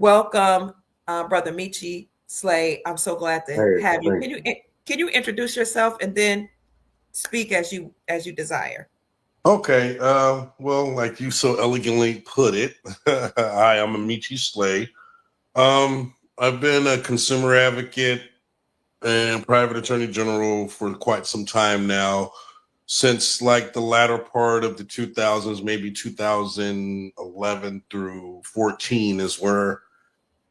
Welcome, Brother Meechie Slay. I'm so glad to Hey, have you. thank Can you introduce yourself and then speak as you desire? Okay, well, like you so elegantly put it, hi, I'm a Meechie Slay. I've been a consumer advocate and private attorney general for quite some time now, since like the latter part of the 2000s, maybe 2011 through 14 is where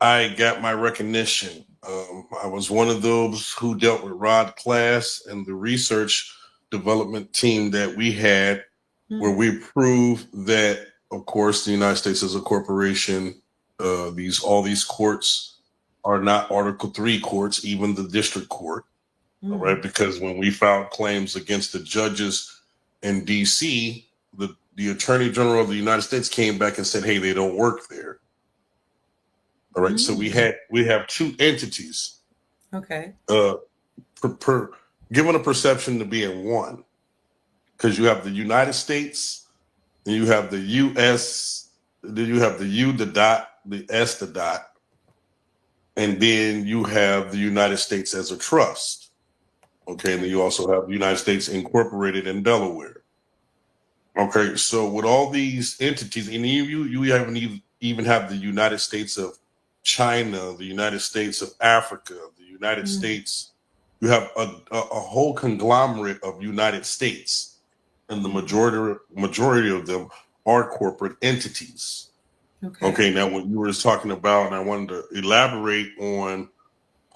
I got my recognition. I was one of those who dealt with Rod Class and the research development team that we had where Hmm. we prove that, of course, the United States is a corporation. All these courts are not Article 3 courts, even the district court. All Hmm. right, because when we filed claims against the judges in D.C., the Attorney General of the United States came back and said, "Hey, they don't work there." All right, so we Hmm. have two entities, Okay. uh, given a perception to be in one, because you have the United States. And you have the US, then you have the U, the dot, the S, the dot, and then you have the United States as a trust. Okay, and then Okay. you also have the United States incorporated in Delaware. Okay, so with all these entities, and you haven't even have the United States of China, the United States of Africa, the United Hmm. States. You have a whole conglomerate of United States, and the Hmm. majority of them are corporate entities. Okay. Okay, now what you were just talking about, and I wanted to elaborate on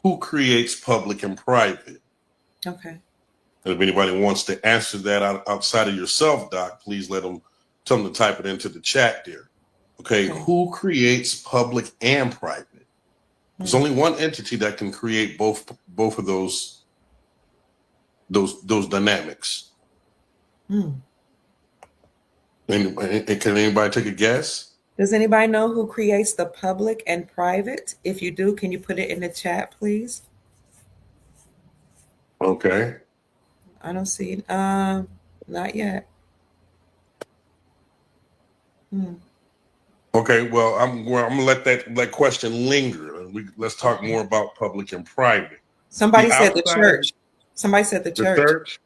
who creates public and private. Okay. And if anybody wants to answer that outside of yourself, Doc, please tell them to type it into the chat there. Okay, Okay. who creates public and private? There's Hmm. only one entity that can create both of those dynamics. Hmm. And can anybody take a guess? Does anybody know who creates the public and private? If you do, can you put it in the chat, please? Okay. I don't see it. Not yet. Hmm. Okay. Well, I'm gonna let that question linger. Let's talk Okay. more about public and private. The Somebody said the outside of church. Somebody said the the church. church.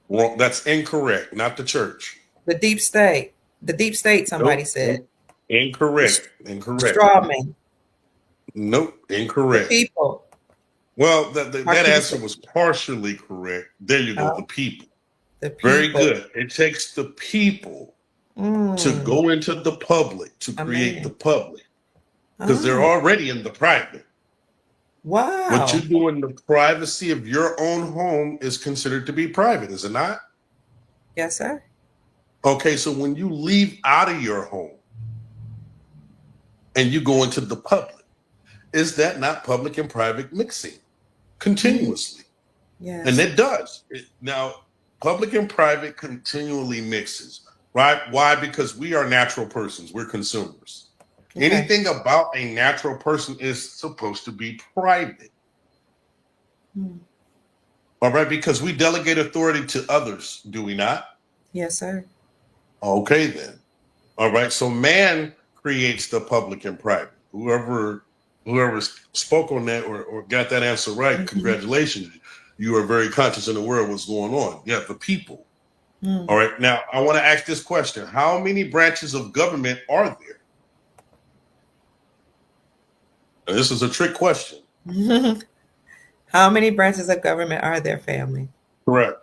Well, that's incorrect. Not the church. The deep state. The deep state, somebody Nope. said. The, Incorrect. Incorrect. straw man. Nope. The Incorrect. people. Well, that Marquis answer said, was partially correct. There you go. The oh, people. the Very people. good. It takes the people to Mm, go into the public, to a create the man. public, because they're Oh, already in the private. What you wow. do in the privacy of your own home is considered to be private, is it not? Yes, sir. Okay, so when you leave out of your home and you go into the public, is that not public and private mixing Mm, continuously? And yes. it does. Now, public and private continually mixes, right? Why? Because we are natural persons, we're consumers. Okay. Anything about a natural person is supposed to be private. Mm, All right, because we delegate authority to others, do we not? yes, sir. Okay, then. All right, so man creates the public and private. Whoever spoke on that or got that answer right, Hmm. congratulations. You are very conscious and aware of what's going on. Yeah, the people. Mm. All right, now I want to ask this question: how many branches of government are there? And this is a trick question. How many branches of government are there, family? Correct.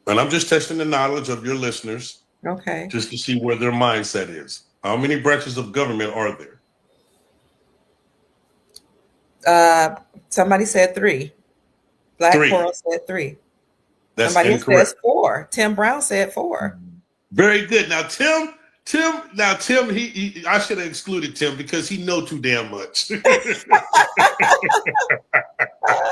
And I'm just testing the knowledge of your listeners Okay. just to see where their mindset is. How many branches of government are there? Uh, somebody said three. Black Three. Coral said three. That's Somebody else incorrect. says four. Tim Brown said four. Very good. Now, Tim, I should have excluded Tim because he know too damn much. Ah,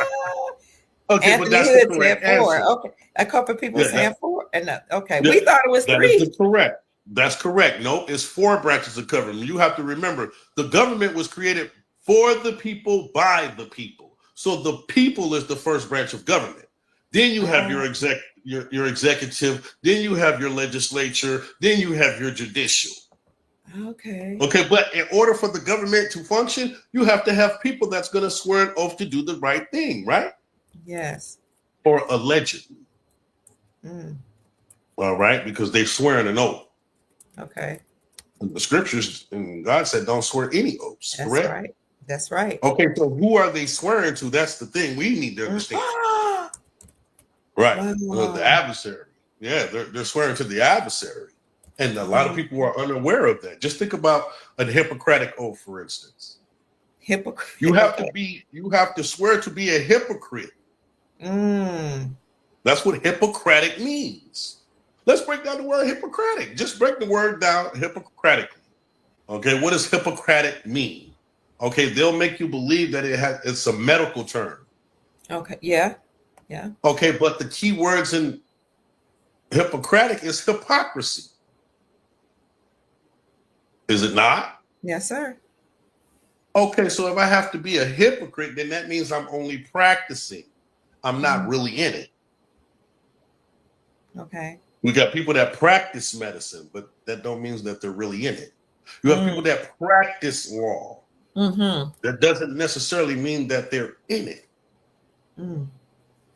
Okay, but Anthony that's the Hood said correct four. answer. Okay. A couple of people Yeah, saying four. And okay. yeah, We thought it was that is three. the correct. That's correct. No, it's four branches of government. You have to remember the government was created for the people by the people. So the people is the first branch of government. Then you have Oh, your executive, then you have your legislature, then you have your judicial. Okay. Okay, but in order for the government to function, you have to have people that's going to swear an oath to do the right thing, right? Yes. Or allegedly, Mm. all right, because they're swearing an oath. Okay. The scriptures and God said, don't swear any oaths, That's correct? right. That's right. Okay, so who are they swearing to? That's the thing we need to Mm. understand. Right. The Wow. adversary. Yeah, they're swearing to the adversary. And a lot of Oh, people are unaware of that. Just think about a Hippocratic oath, for instance. hypocrite. Okay. You have to swear to be a hypocrite. Mm. That's what Hippocratic means. Let's break down the word Hippocratic. Just break the word down Hippocratically. Okay, what does Hippocratic mean? Okay, they'll make you believe that it's a medical term. Okay. Yeah. Yeah. Okay, but the key words in Hippocratic is hypocrisy. Is it not? Yes, sir. Okay, so if I have to be a hypocrite, then that means I'm only practicing. I'm not Mm. really in it. Okay. We got people that practice medicine, but that don't mean that they're really in it. You have people Mm. that practice law. Mm-hmm. That doesn't necessarily mean that they're in it. Mm.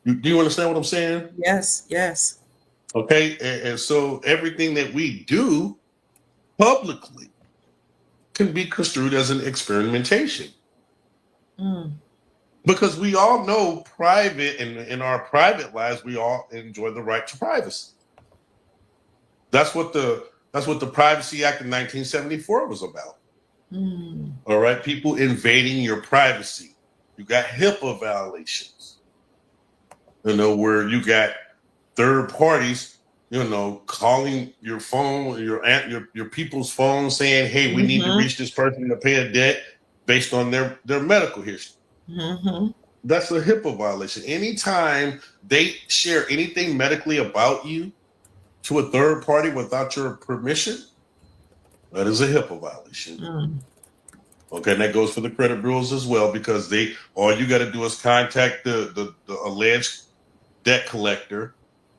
Do you understand what I'm saying? Yes. Yes. Okay, and so everything that we do publicly can be construed as an experimentation. Mm. Because we all know private in our private lives, we all enjoy the right to privacy. That's what the Privacy Act of 1974 was about. Mm. All right, people invading your privacy. You got HIPAA violations. You know, where you got third parties, you know, calling your phone, your people's phone, saying, "Hey, we need to Mm-hmm. reach this person to pay a debt based on their medical history." Mm-hmm. That's a HIPAA violation. Anytime they share anything medically about you to a third party without your permission, that is a HIPAA violation. Mm. Okay, and that goes for the credit bureaus as well, because all you got to do is contact the alleged debt collector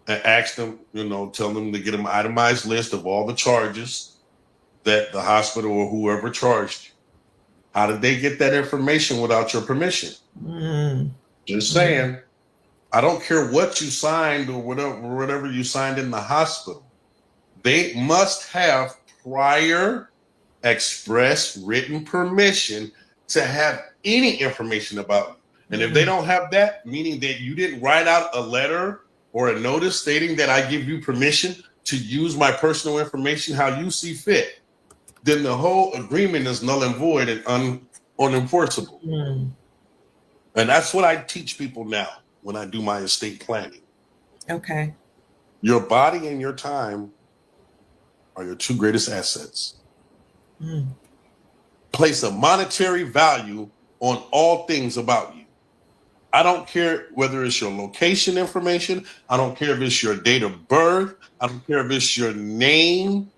and ask them, you know, tell them to get an itemized list of all the charges that the hospital or whoever charged you. How did they get that information without your permission? Mm. Just Mm. saying. I don't care what you signed or whatever you signed in the hospital. They must have prior express written permission to have any information about you. And if they Mm. don't have that, meaning that you didn't write out a letter or a notice stating that I give you permission to use my personal information how you see fit, then the whole agreement is null and void and unenforceable. Mm. And that's what I teach people now when I do my estate planning. Okay. Your body and your time are your two greatest assets. Mm. Place a monetary value on all things about you. I don't care whether it's your location information. I don't care if it's your date of birth. I don't care if it's your name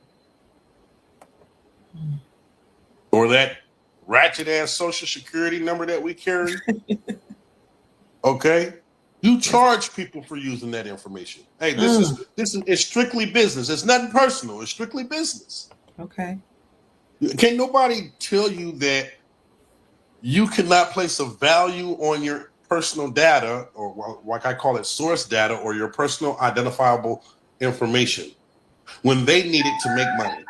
Mm. or that ratchet ass social security number that we carry. Okay. You Yes. charge people for using that information. Hey, Mm. it's strictly business. It's nothing personal. It's strictly business. Okay. Can nobody tell you that you cannot place a value on your personal data, or like I call it source data, or your personal identifiable information when they need it to make money?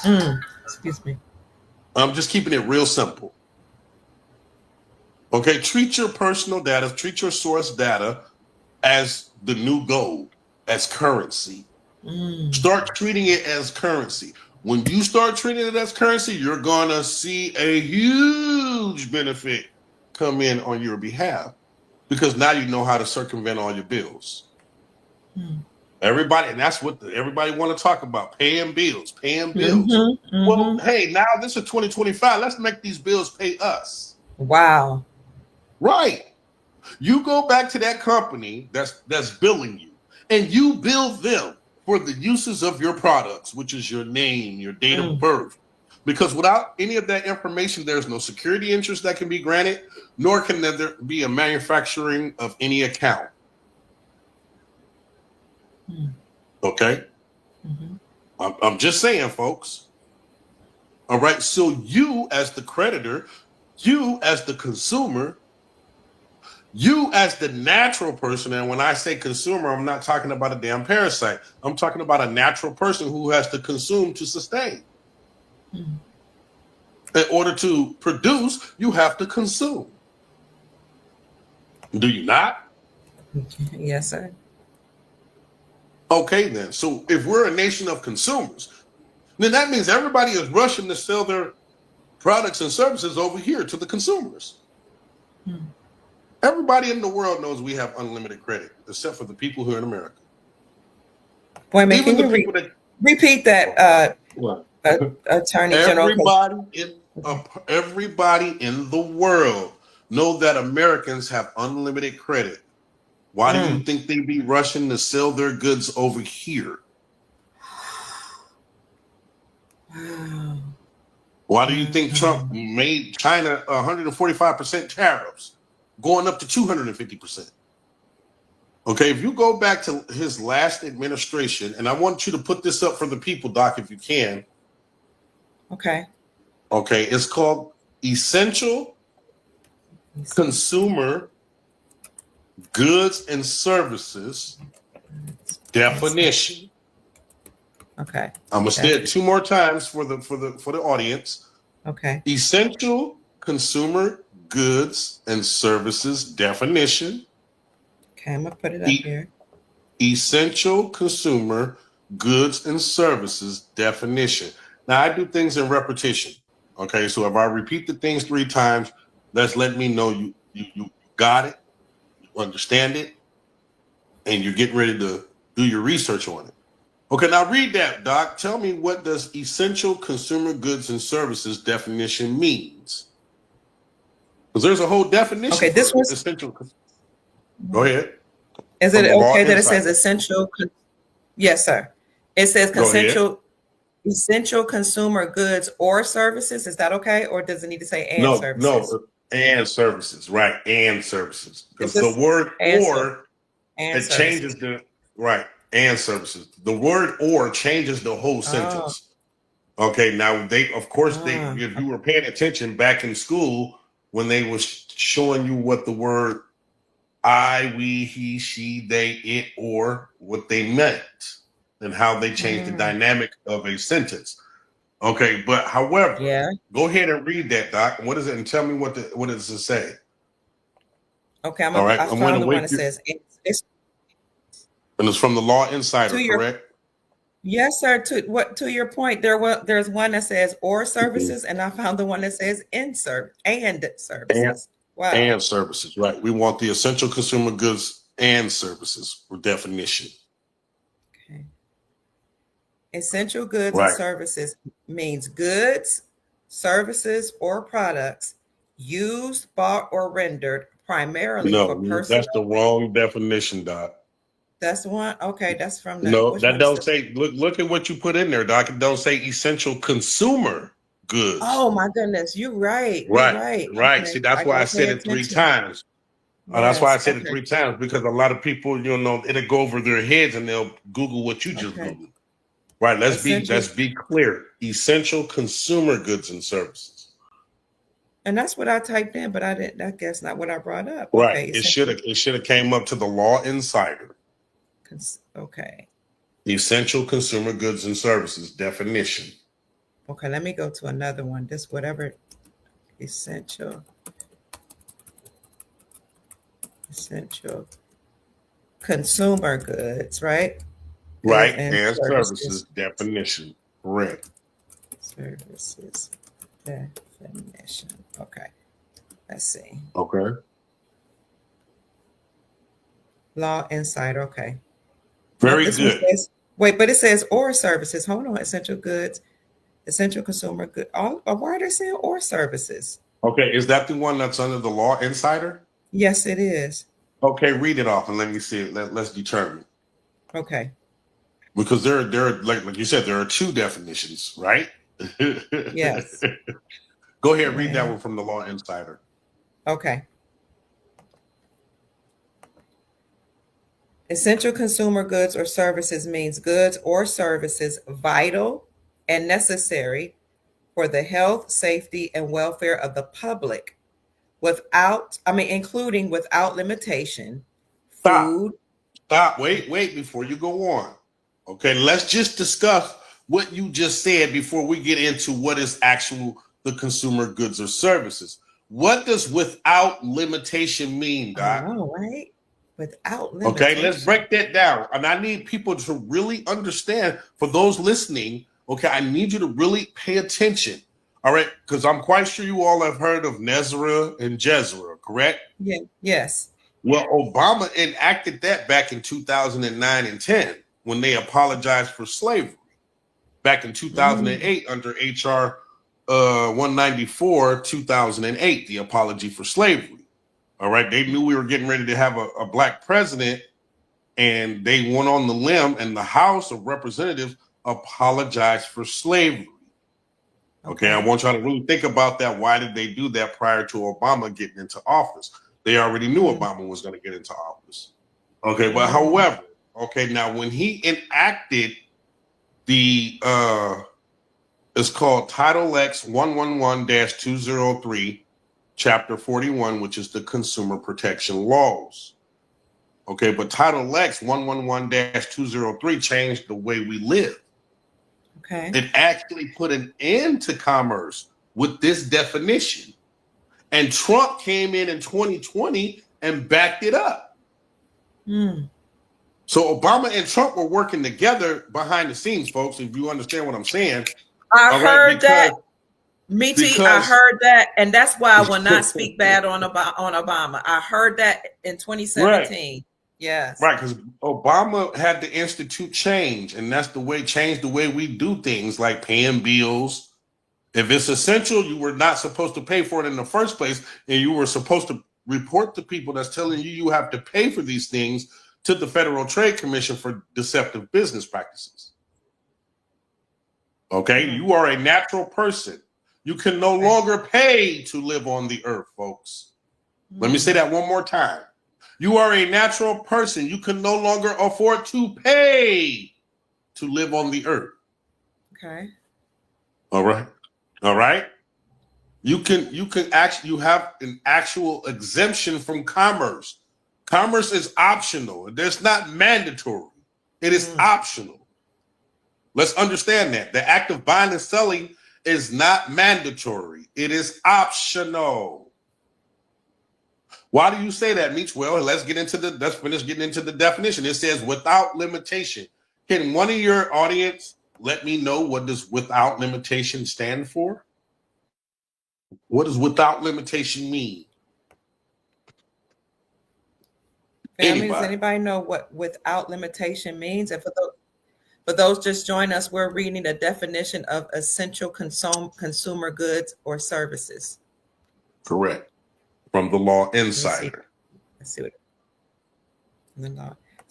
Mm. Excuse me. I'm just keeping it real simple. Okay, treat your personal data, treat your source data as the new gold, as currency. Mm. Start treating it as currency. When you start treating it as currency, you're going to see a huge benefit come in on your behalf, because now you know how to circumvent all your bills. Mm. Everybody, and that's what everybody want to talk about, paying bills, paying bills. Mm-hmm. Well, Mm-hmm. hey, now this is 2025. Let's make these bills pay us. Wow. Right. You go back to that company that's billing you, and you bill them for the uses of your products, which is your name, your date of Mm. birth. Because without any of that information, there's no security interest that can be granted, nor can there be a manufacturing of any account. Mm. Okay? Mm-hmm. I'm just saying, folks. All right. So you as the creditor, you as the consumer, you as the natural person, and when I say consumer, I'm not talking about a damn parasite. I'm talking about a natural person who has to consume to sustain. Mm. In order to produce, you have to consume. Do you not? Yes, sir. Okay, then. So if we're a nation of consumers, then that means everybody is rushing to sell their products and services over here to the consumers. Mm. Everybody in the world knows we have unlimited credit, except for the people here in America. Wait a minute, Even can the you people that repeat that, well, Attorney General? everybody in the world know that Americans have unlimited credit. Why do you Mm. think they be rushing to sell their goods over here? Wow. Why do you think Trump Wow. made China 145% tariffs, going up to 250%? Okay, if you go back to his last administration, and I want you to put this up for the people, Doc, if you can. Okay. Okay, it's called Essential Consumer Goods and Services Definition. Okay. I'm gonna say it 2 more times for the audience. Okay. Essential Consumer Goods and Services Definition. Okay, I'm gonna put it up here. Essential Consumer Goods and Services Definition. Now, I do things in repetition. Okay, so if I repeat the things 3 times, that's let me know you got it, you understand it, and you're getting ready to do your research on it. Okay, now read that, Doc. Tell me, what does essential consumer goods and services definition means? Because there's a whole definition Okay, this for was. essential. Go ahead. Is From it the Law okay that it says Insider. essential? Yes, sir. It says Go ahead. essential consumer goods or services. Is that okay, or does it need to say and No, services? and services, right? And services. It Because the says word and or, and it changes services. the, right, and services. The word or changes the whole Oh, sentence. Okay, now of course, oh, if you were paying attention back in school when they was showing you what the word I, we, he, she, they, it, or what they meant and how they changed the dynamic of a sentence. Okay, but however, yeah. go ahead and read that, Doc. What is it? And tell me what does it say? Okay, All right, I I'm going to found the one wake that you. says it's And it's from the Law Insider, to your. correct? Yes, sir. To your point, there's one that says or services, and I found the one that says and And services. Wow. and services, right? We want the essential consumer goods and services for definition, Okay. Essential goods and right? services means goods, services, or products used, bought, or rendered primarily for No, personal. that's the wrong definition, Doc. That's one. Okay, that's from the No, which that one is don't the. say. Look at what you put in there, Doc. It don't say essential consumer goods. Oh my goodness, you're right. You're Right, right. right. See, Okay, that's I why I gotta pay said it 3 attention. times. That's why I Yes. said it Okay. 3 times, because a lot of people, it'll go over their heads and they'll Google what you just Okay. Googled. Right. Essential. Let's be clear. Essential consumer goods and services. And that's what I typed in, but I didn't. I guess not what I brought up. Right. Okay, It should have came up to the Law Insider. okay, Essential consumer goods and services definition. okay. Let me go to another one. This whatever essential consumer goods, right? Goods Right. and And services services. definition. Correct. Services definition. Okay. Let's see. Okay. Law Insider. Okay. Nope. Very This one good. says wait, but it says or services. Hold on. Essential goods, essential consumer good. Why are they saying or services? Okay. Is that the one that's under the Law Insider? Yes, it is. Okay. Read it off and let me see it. Let's determine. Okay. Because there are like you said, there are 2 definitions, right? Yes. Go ahead, read that Yeah. one from the Law Insider. Okay. Essential consumer goods or services means goods or services vital and necessary for the health, safety, and welfare of the public, including without limitation, Stop. food. Stop. Wait before you go on. Okay, let's just discuss what you just said before we get into what is actual the consumer goods or services. What does without limitation mean, I Doc? know, right? Without Okay, let's limitation. break that down. And I need people to really understand, for those listening, okay, I need you to really pay attention. All right, because I'm quite sure you all have heard of Nezra and Jezra, correct? Yeah. Yes. Well, Obama enacted that back in 2009 and 10 when they apologized for slavery. Back in Mm, 2008 under HR 194, 2008, the apology for slavery. All right, they knew we were getting ready to have a black president, and they went on the limb, and the House of Representatives apologized for slavery. Okay, I want y'all to really think about that. Why did they do that prior to Obama getting into office? They already knew Obama was going to get into office. Okay, but however, okay, now when he enacted the it's called Title X 111-203, Chapter 41, which is the Consumer Protection Laws. Okay, but Title X 111-203 changed the way we live. okay. It actually put an end to commerce with this definition. And Trump came in 2020 and backed it up. So Obama and Trump were working together behind the scenes, folks, if you understand what I'm saying. I heard that. Meechie, I heard that, and that's why I will not speak bad on Obama. I heard that in 2017. Right. Yes. Right, because Obama had to institute change, and that's change the way we do things, like paying bills. If it's essential, you were not supposed to pay for it in the first place, and you were supposed to report to people that's telling you have to pay for these things to the Federal Trade Commission for deceptive business practices. Okay, you are a natural person. You can no longer pay to live on the earth, folks. Let me say that one more time. You are a natural person. You can no longer afford to pay to live on the earth. Okay. All right. All right. You have an actual exemption from commerce. Commerce is optional. It's not mandatory. It is optional. Let's understand that. The act of buying and selling is not mandatory. It is optional. Why do you say that, Meech? Well, let's finish getting into the definition. It says without limitation. Can one of your audience let me know what does without limitation stand for? What does without limitation mean? Family, does anybody know what without limitation means? And for those just joining us, we're reading a definition of essential consumer goods or services. Correct. From the Law Insider. Let's see what.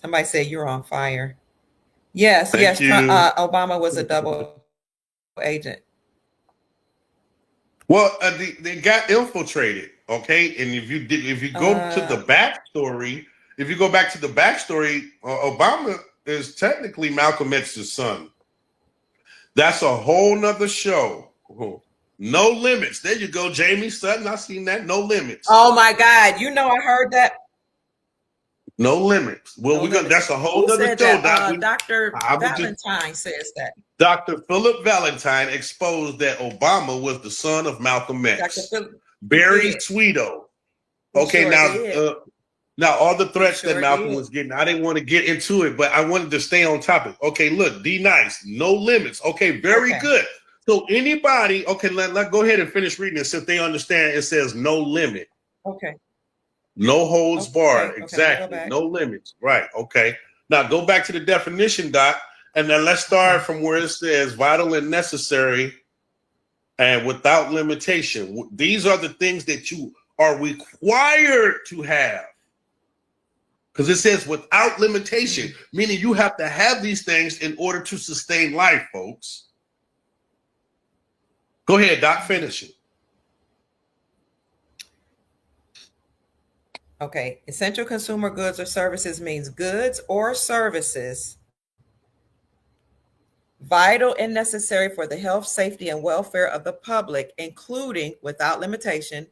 Somebody said you're on fire. Yes, Thank you. Obama was a double agent. Well, they got infiltrated. Okay, and if you go to the backstory, Obama is technically Malcolm X's son. That's a whole nother show. No Limits. There you go, Jamie Sutton. I seen that. No Limits. Oh my God! You know I heard that. No Limits. Well, that's a whole other show. Dr. Valentine says that. Dr. Philip Valentine exposed that Obama was the son of Malcolm X. Barry Tweedo. Okay, now all the threats that Malcolm was getting, I didn't want to get into it, but I wanted to stay on topic. Okay, look, D Nice, No Limits. Okay, very good. So anybody, okay, let go ahead and finish reading it since they understand it says no limit. Okay. No holds barred. Exactly. No limits. Right. Okay. Now go back to the definition, Doc, and then let's start from where it says vital and necessary and without limitation. These are the things that you are required to have. Because it says without limitation, meaning you have to have these things in order to sustain life, folks. Go ahead, Doc, finish it. Okay. Essential consumer goods or services means goods or services vital and necessary for the health, safety, and welfare of the public, including, without limitation,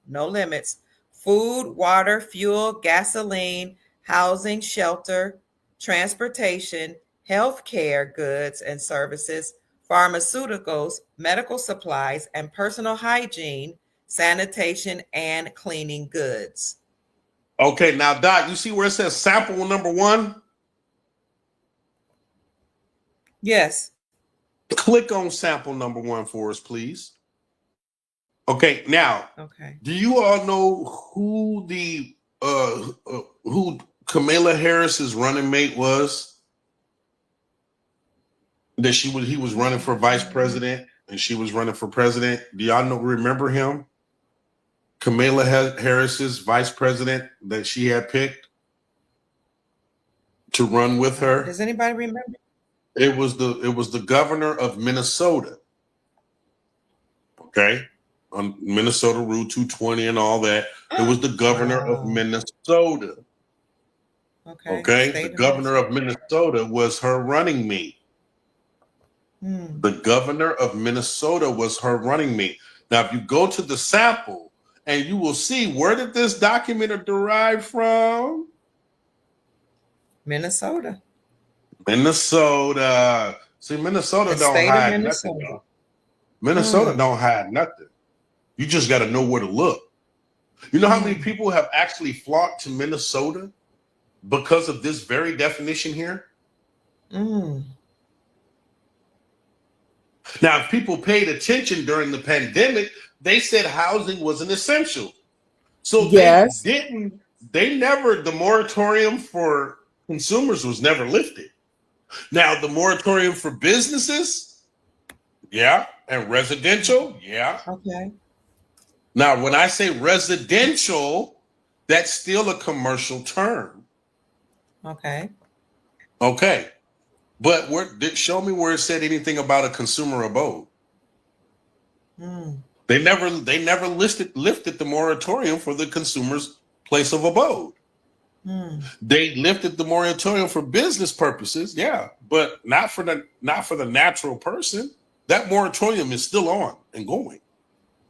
no limits, food, water, fuel, gasoline, housing, shelter, transportation, health care goods and services, pharmaceuticals, medical supplies, and personal hygiene, sanitation, and cleaning goods. Okay, now, Doc, you see where it says sample number 1? Yes. Click on sample number 1 for us, please. Okay, now, do you all know who the who Kamala Harris's running mate was? That he was running for vice president and she was running for president. Do y'all remember him? Kamala Harris's vice president that she had picked to run with her. Does anybody remember? It was the governor of Minnesota. Okay. On Minnesota Rule 220 and all that. It was the governor of Minnesota. Okay. The governor of Minnesota was her running mate. The governor of Minnesota was her running mate. Now, if you go to the sample and you will see, where did this document derive from? Minnesota. Minnesota. See, Minnesota don't hide nothing. Minnesota don't hide nothing. You just got to know where to look. You know how many people have actually flocked to Minnesota because of this very definition here? Now, if people paid attention during the pandemic, they said housing was an essential. So the moratorium for consumers was never lifted. Now, the moratorium for businesses, and residential, Okay. Now, when I say residential, that's still a commercial term. Okay. Okay. But show me where it said anything about a consumer abode. They never lifted the moratorium for the consumer's place of abode. They lifted the moratorium for business purposes, but not for the natural person. That moratorium is still on and going.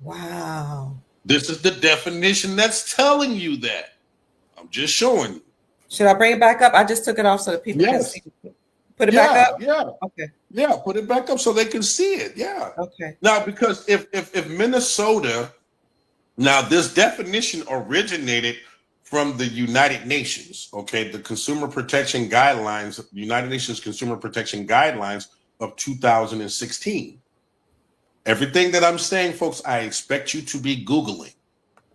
Wow. This is the definition that's telling you that. I'm just showing you. Should I bring it back up? I just took it off so that people can see. Put it back up? Yeah. Okay. Yeah, put it back up so they can see it. Yeah. Okay. Now, because if Minnesota, now this definition originated from the United Nations, okay, the Consumer Protection Guidelines, United Nations Consumer Protection Guidelines of 2016. Everything that I'm saying, folks, I expect you to be Googling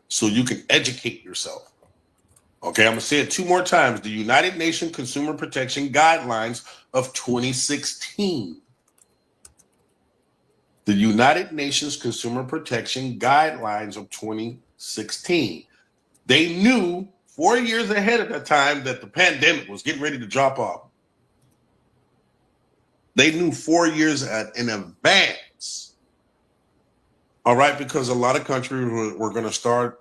so you can educate yourself. Okay, I'm going to say it 2 more times. The United Nations Consumer Protection Guidelines of 2016. The United Nations Consumer Protection Guidelines of 2016. They knew 4 years ahead of the time that the pandemic was getting ready to drop off. They knew 4 years in advance. All right, because a lot of countries were going to start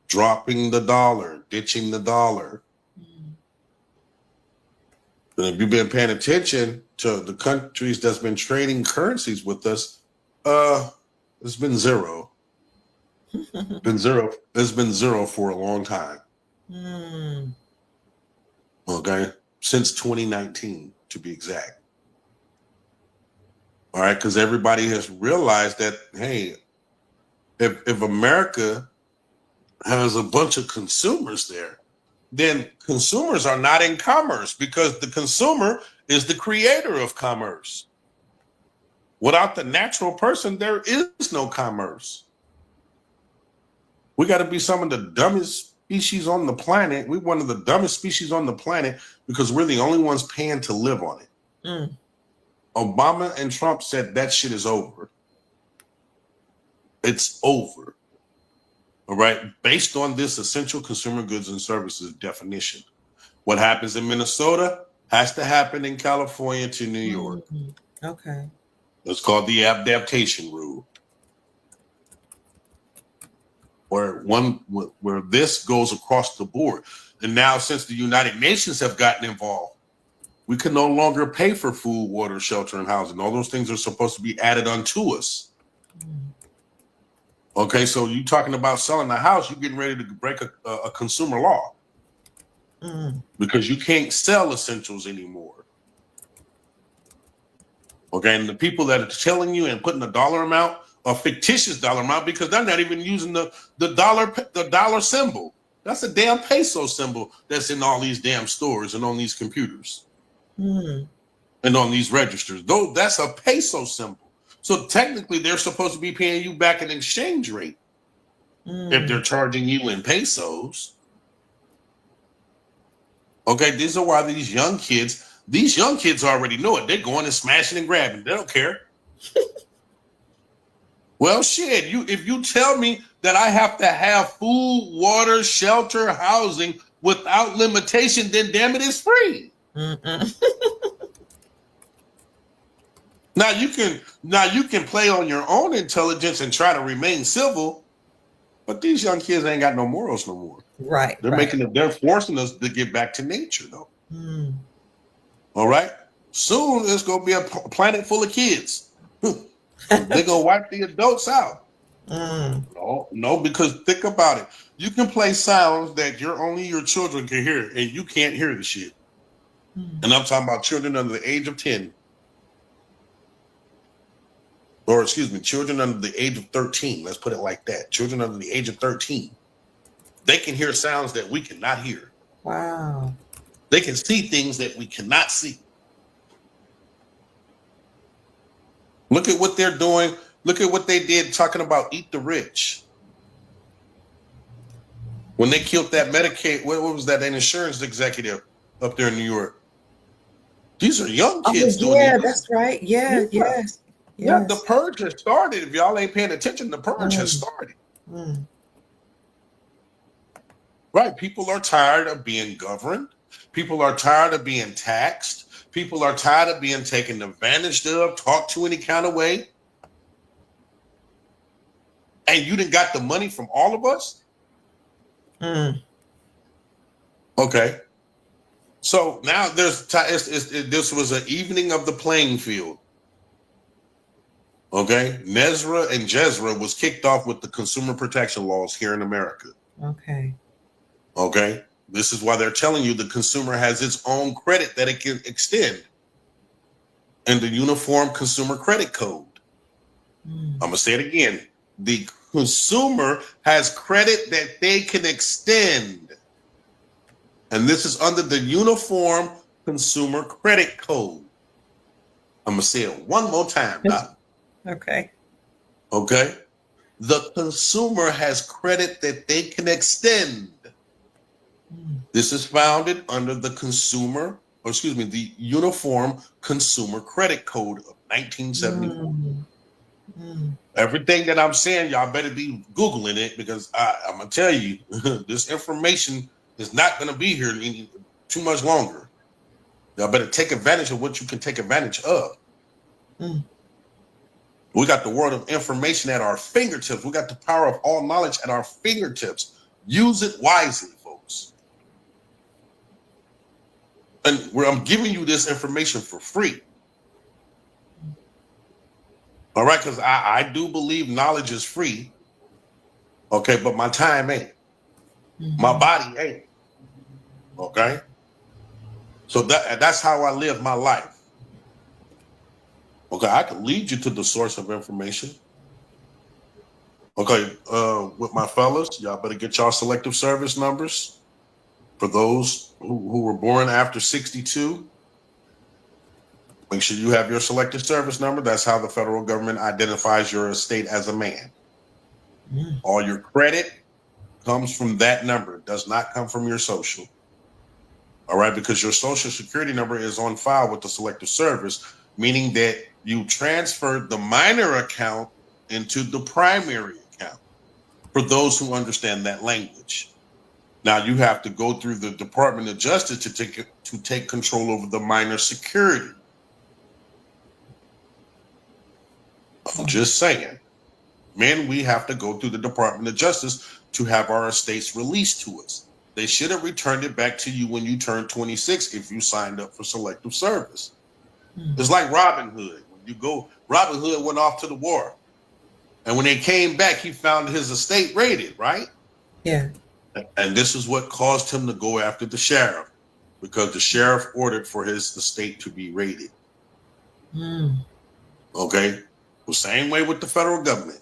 dropping the dollar, ditching the dollar. And if you've been paying attention to the countries that's been trading currencies with us, it's been zero. It's been zero for a long time. Okay, since 2019 to be exact. All right, because everybody has realized that, hey, if America has a bunch of consumers there, then consumers are not in commerce because the consumer is the creator of commerce. Without the natural person, there is no commerce. We got to be some of the dumbest species on the planet. We're one of the dumbest species on the planet because we're the only ones paying to live on it. Obama and Trump said that shit is over. It's over. All right. Based on this essential consumer goods and services definition, what happens in Minnesota has to happen in California to New York. Okay. It's called the adaptation rule, where this goes across the board. And now, since the United Nations have gotten involved, We can no longer pay for food, water, shelter, and housing. All those things are supposed to be added unto us. Okay, so you talking about selling a house, you're getting ready to break a consumer law because you can't sell essentials anymore. Okay, and the people that are telling you and putting a dollar amount, a fictitious dollar amount, because they're not even using the dollar symbol. That's a damn peso symbol that's in all these damn stores and on these computers and on these registers. Though that's a peso symbol. So technically, they're supposed to be paying you back an exchange rate if they're charging you in pesos. Okay, these are why these young kids already know it. They're going and smashing and grabbing. They don't care. Well, shit, if you tell me that I have to have food, water, shelter, housing without limitation, then damn it, it's free. Now you can play on your own intelligence and try to remain civil, but these young kids ain't got no morals no more. Right. They're forcing us to get back to nature, though. All right. Soon it's gonna be a planet full of kids. They're gonna wipe the adults out. No, because think about it. You can play sounds that only your children can hear, and you can't hear the shit. And I'm talking about children under the age of 10. Or excuse me, children under the age of 13. Let's put it like that. Children under the age of 13. They can hear sounds that we cannot hear. Wow. They can see things that we cannot see. Look at what they're doing. Look at what they did talking about eat the rich. When they killed that Medicaid, what was that, an insurance executive up there in New York? These are young kids doing yeah, this. that's right. Yeah, yes. Yeah, the purge has started. If y'all ain't paying attention, the purge has started. Right. People are tired of being governed. People are tired of being taxed. People are tired of being taken advantage of, talked to any kind of way. And you done got the money from all of us? Okay. So now this was an evening of the playing field. Okay. Nezra and Jezra was kicked off with the consumer protection laws here in America. Okay. This is why they're telling you the consumer has its own credit that it can extend. And the Uniform Consumer Credit Code. I'm going to say it again. The consumer has credit that they can extend. And this is under the Uniform Consumer Credit Code. I'm going to say it one more time, Doc. Okay. Okay. The consumer has credit that they can extend. This is founded under the the Uniform Consumer Credit Code of 1974. Everything that I'm saying, y'all better be Googling it, because I'm going to tell you, this information is not going to be here too much longer. Y'all better take advantage of what you can take advantage of. We got the world of information at our fingertips. We got the power of all knowledge at our fingertips. Use it wisely, folks. And I'm giving you this information for free. All right, because I do believe knowledge is free. Okay, but my time ain't. My body ain't. Okay? So that's how I live my life. Okay, I can lead you to the source of information. Okay, with my fellas, y'all better get y'all selective service numbers. For those who were born after 62, make sure you have your selective service number. That's how the federal government identifies your estate as a man. All your credit comes from that number. It does not come from your social. All right, because your social security number is on file with the selective service, meaning that you transferred the minor account into the primary account, for those who understand that language. Now you have to go through the Department of Justice to take control over the minor security. I'm just saying, men, we have to go through the Department of Justice to have our estates released to us. They should have returned it back to you when you turned 26 if you signed up for selective service. It's like Robin Hood. When you go, Robin Hood went off to the war. And when they came back, he found his estate raided, right? Yeah. And this is what caused him to go after the sheriff, because the sheriff ordered for his estate to be raided. Okay? The same way with the federal government.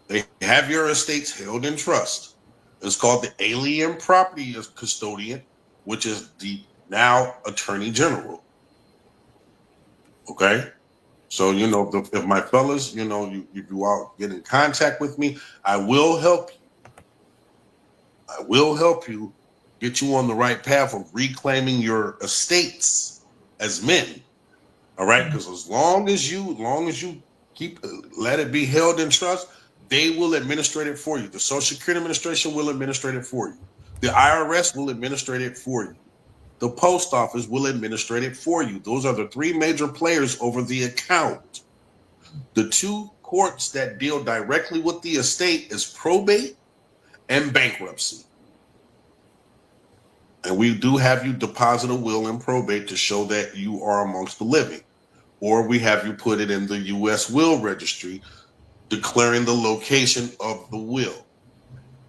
They have your estates held in trust. It's called the Alien Property Custodian, which is the now Attorney General. Okay? So, if my fellas, if you all get in contact with me, I will help you. I will help you get you on the right path of reclaiming your estates as men. All right? Because as long as you let it be held in trust, they will administrate it for you. The Social Security Administration will administrate it for you. The IRS will administrate it for you. The post office will administrate it for you. Those are the three major players over the account. The two courts that deal directly with the estate is probate and bankruptcy. And we do have you deposit a will in probate to show that you are amongst the living. Or we have you put it in the U.S. Will Registry, declaring the location of the will.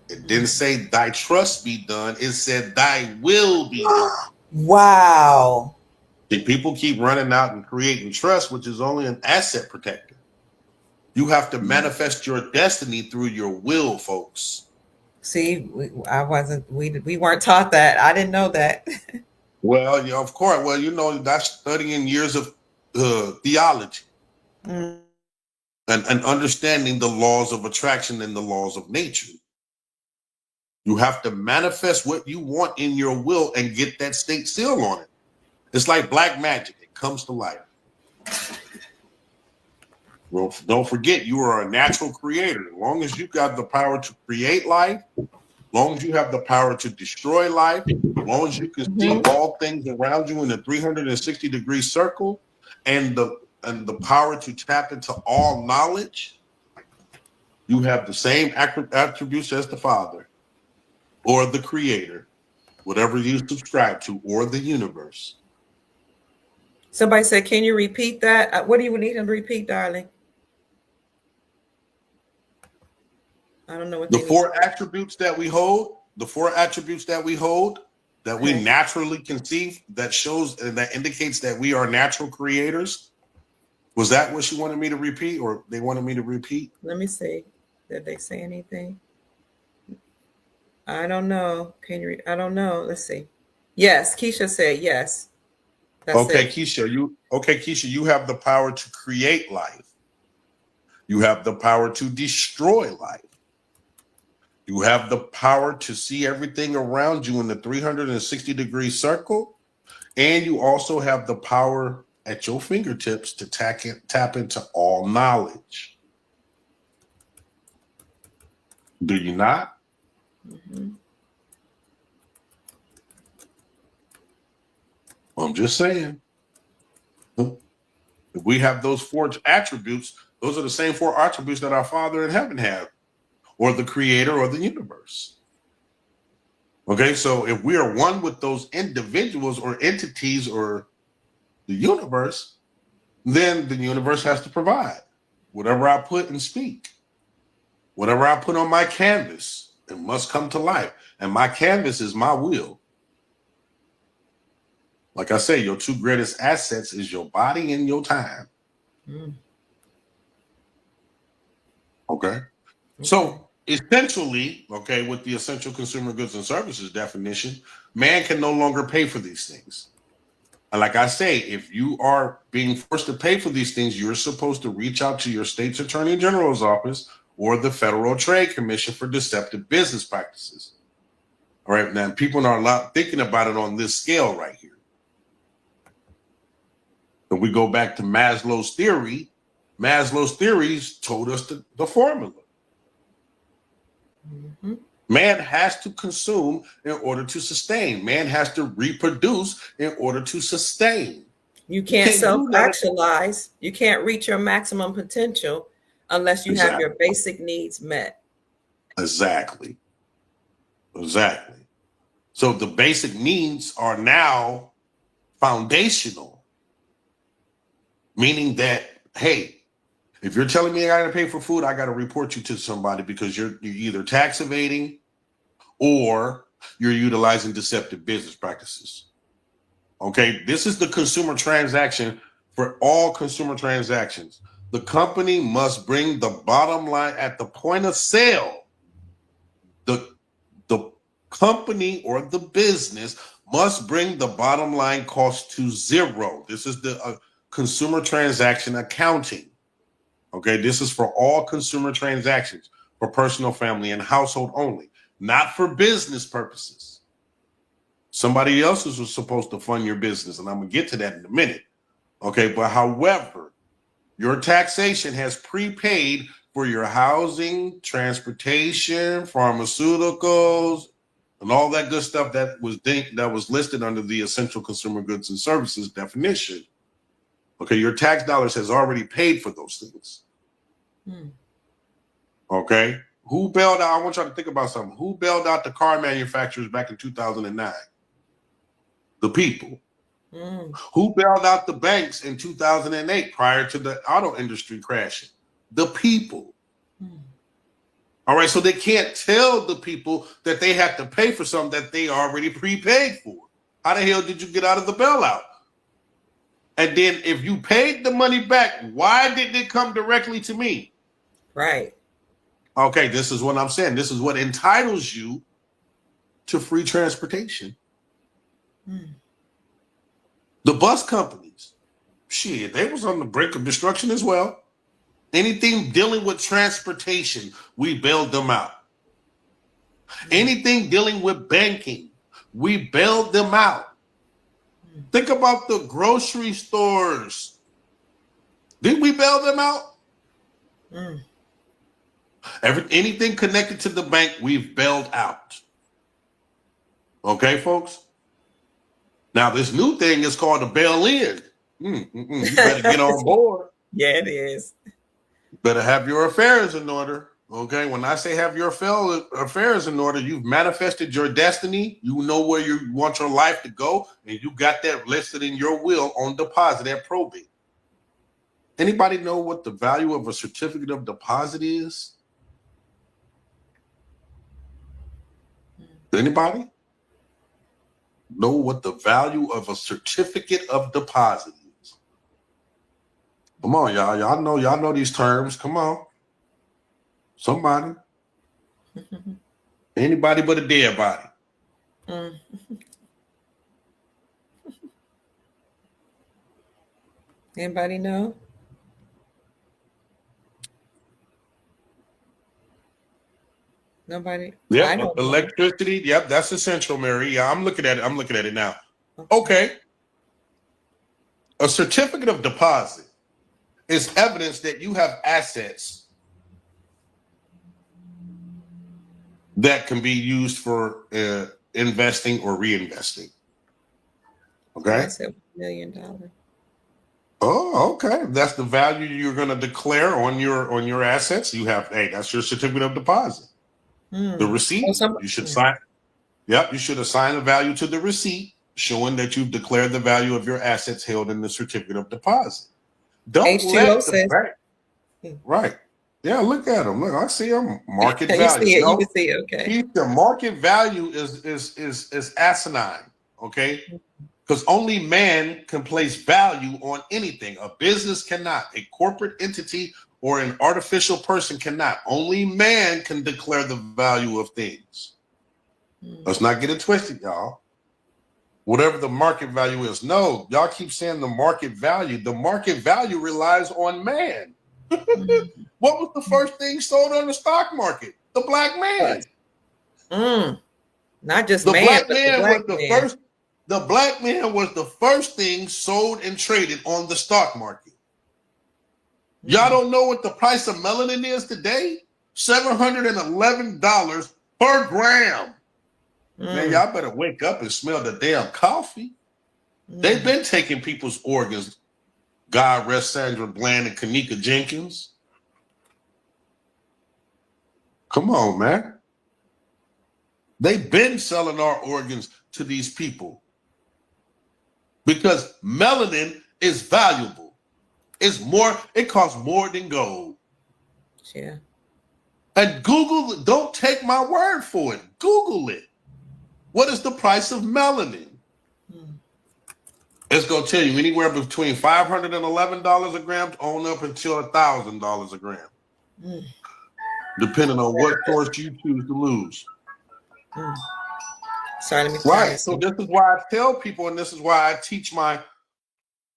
It didn't say thy trust be done. It said thy will be done. Wow. See, people keep running out and creating trust, which is only an asset protector. You have to manifest your destiny through your will, folks. See, we weren't taught that. I didn't know that. Well, yeah, of course. Well, that's studying years of theology and understanding the laws of attraction and the laws of nature. You have to manifest what you want in your will and get that state seal on it. It's like black magic. It comes to life. Well, don't forget, you are a natural creator. As long as you've got the power to create life, as long as you have the power to destroy life, as long as you can see all things around you in a 360-degree circle, and the power to tap into all knowledge, you have the same attributes as the Father or the Creator, whatever you subscribe to, or the universe. Somebody said, can you repeat that? What do you need him to repeat, darling? I don't know what the four attributes that we hold, that we naturally conceive, that shows and that indicates that we are natural creators. Was that what you wanted me to repeat, or they wanted me to repeat? Let me see. Did they say anything? I don't know. I don't know. Let's see. Yes, Keisha said yes. That's okay, Keisha, you have the power to create life. You have the power to destroy life. You have the power to see everything around you in the 360-degree circle. And you also have the power at your fingertips to tap into all knowledge. Do you not? I'm just saying. If we have those four attributes, those are the same four attributes that our Father in heaven have, or the Creator, or the universe. Okay, so if we are one with those individuals or entities or the universe, then the universe has to provide. Whatever I put and speak, whatever I put on my canvas, it must come to life. And my canvas is my will. Like I say, your two greatest assets is your body and your time. Okay. So essentially, with the essential consumer goods and services definition, man can no longer pay for these things. And like I say, if you are being forced to pay for these things, you're supposed to reach out to your state's attorney general's office or the Federal Trade Commission for deceptive business practices. All right. Now, people are not thinking about it on this scale right here. If we go back to Maslow's theory, Maslow's theories told us the formula. Man has to consume in order to sustain. Man has to reproduce in order to sustain. You can't self-actualize. You can't reach your maximum potential unless you have your basic needs met. Exactly. So the basic needs are now foundational, meaning that, hey, if you're telling me I got to pay for food, I got to report you to somebody because you're either tax evading or you're utilizing deceptive business practices. Okay, this is the consumer transaction for all consumer transactions. The company must bring the bottom line at the point of sale. The company or the business must bring the bottom line cost to zero. This is the consumer transaction accounting. Okay, this is for all consumer transactions, for personal, family, and household only, not for business purposes. Somebody else was supposed to fund your business, and I'm gonna get to that in a minute. Okay, but however, your taxation has prepaid for your housing, transportation, pharmaceuticals, and all that good stuff that was listed under the essential consumer goods and services definition. Okay, your tax dollars has already paid for those things. Okay, who bailed out? I want y'all to think about something. Who bailed out the car manufacturers back in 2009? The people. Who bailed out the banks in 2008 prior to the auto industry crashing? The people. All right, so they can't tell the people that they have to pay for something that they already prepaid for. How the hell did you get out of the bailout? And then if you paid the money back, why didn't it come directly to me? Right. Okay, this is what I'm saying. This is what entitles you to free transportation. The bus companies, shit, they was on the brink of destruction as well. Anything dealing with transportation, we bailed them out. Anything dealing with banking, we bailed them out. Think about the grocery stores. Didn't we bail them out? Anything connected to the bank, we've bailed out. Okay, folks? Now, this new thing is called a bail-in. You better get on board. Yeah, it is. Better have your affairs in order. Okay, when I say have your affairs in order, you've manifested your destiny. You know where you want your life to go, and you got that listed in your will on deposit at probate. Anybody know what the value of a certificate of deposit is? Anybody know what the value of a certificate of deposit is? Come on, y'all. Y'all know these terms. Come on. Somebody. Anybody but a dead body. Anybody know? Nobody. Yeah, electricity. Yep, that's essential, Mary. Yeah, I'm looking at it now. Okay. A certificate of deposit is evidence that you have assets that can be used for investing or reinvesting. Okay. I said $1 million. Oh, okay. That's the value you're going to declare on your assets. You have, hey, that's your certificate of deposit. The receipt, you should sign. Yep, you should assign a value to the receipt showing that you've declared the value of your assets held in the certificate of deposit. Don't H2O let says, bank. Right. Yeah, look at them. Look, I see them. Market value. You can see it. Okay. The market value is asinine. Okay. Because only man can place value on anything. A business cannot. A corporate entity or an artificial person cannot. Only man can declare the value of things. Let's not get it twisted, y'all. Whatever the market value is. No, y'all keep saying the market value. The market value relies on man. What was the first thing sold on the stock market? The black man. Not just the man, black but man the black was the man. first. The black man was the first thing sold and traded on the stock market. Y'all don't know what the price of melanin is today? $711 per gram. Man, y'all better wake up and smell the damn coffee. They've been taking people's organs. God rest Sandra Bland and Kanika Jenkins. Come on, man. They've been selling our organs to these people because melanin is valuable. It costs more than gold. Yeah. And Google, don't take my word for it. Google it. What is the price of melanin? It's going to tell you anywhere between $511 a gram on up until $1,000 a gram. Depending on what source you choose to lose. Sorry, let me right. So this is why I tell people, and this is why I teach my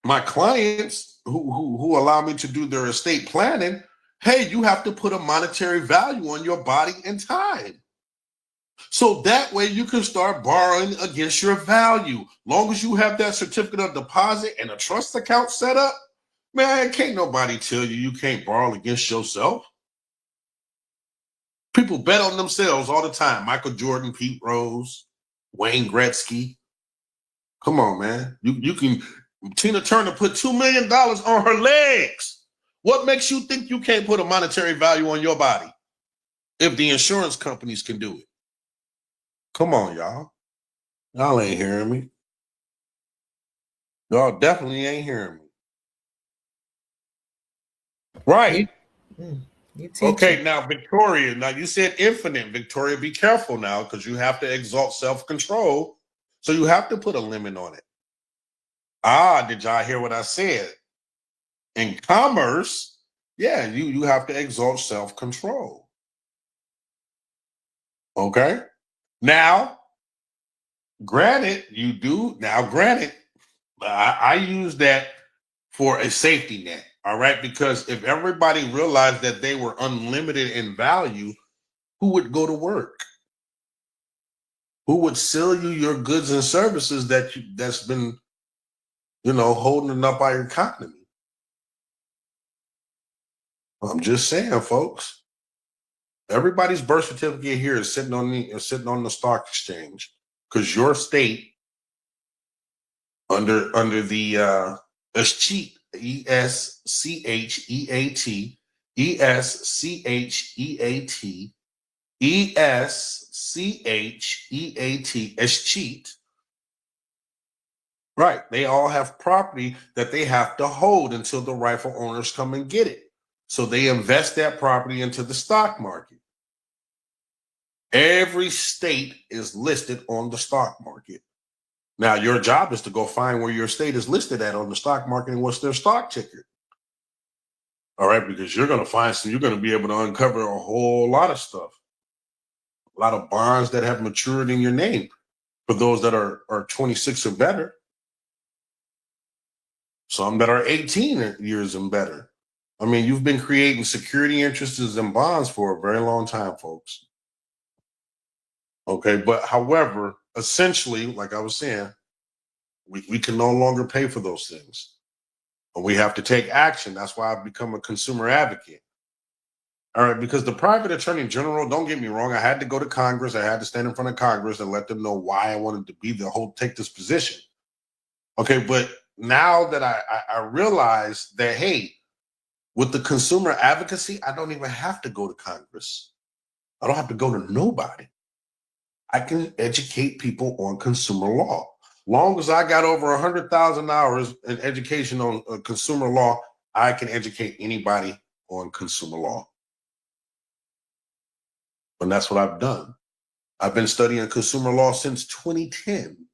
clients who allow me to do their estate planning. Hey, you have to put a monetary value on your body and time. So that way you can start borrowing against your value. Long as you have that certificate of deposit and a trust account set up, man, can't nobody tell you can't borrow against yourself. People bet on themselves all the time. Michael Jordan, Pete Rose, Wayne Gretzky. Come on, man. You can. Tina Turner put $2 million on her legs. What makes you think you can't put a monetary value on your body if the insurance companies can do it? Come on, y'all. Y'all ain't hearing me. Y'all definitely ain't hearing me. Right. Okay, now, Victoria. Now, you said infinite. Victoria, be careful now because you have to exalt self-control. So you have to put a limit on it. Did y'all hear what I said? In commerce, yeah, you have to exalt self-control. Okay? Now, granted, you do. Now, granted, I use that for a safety net, all right? Because if everybody realized that they were unlimited in value, who would go to work? Who would sell you your goods and services that's been, holding up our economy? I'm just saying, folks. Everybody's birth certificate here is sitting on the stock exchange because your state under the ESCHEAT, ESCHEAT, ESCHEAT, ESCHEAT, ESCHEAT. Right. They all have property that they have to hold until the rightful owners come and get it. So they invest that property into the stock market. Every state is listed on the stock market. Now, your job is to go find where your state is listed at on the stock market and what's their stock ticker. All right, because you're going to be able to uncover a whole lot of stuff. A lot of bonds that have matured in your name for those that are 26 or better. Some that are 18 years and better. I mean, you've been creating security interests and bonds for a very long time, folks. Okay, but however, essentially, like I was saying, we can no longer pay for those things. And we have to take action. That's why I've become a consumer advocate. All right, because the private attorney general, don't get me wrong, I had to go to Congress. I had to stand in front of Congress and let them know why I wanted to take this position. Okay, but now that I realize that, hey, with the consumer advocacy, I don't even have to go to Congress. I don't have to go to nobody. I can educate people on consumer law. Long as I got over 100,000 hours in education on consumer law, I can educate anybody on consumer law. And that's what I've done. I've been studying consumer law since 2010,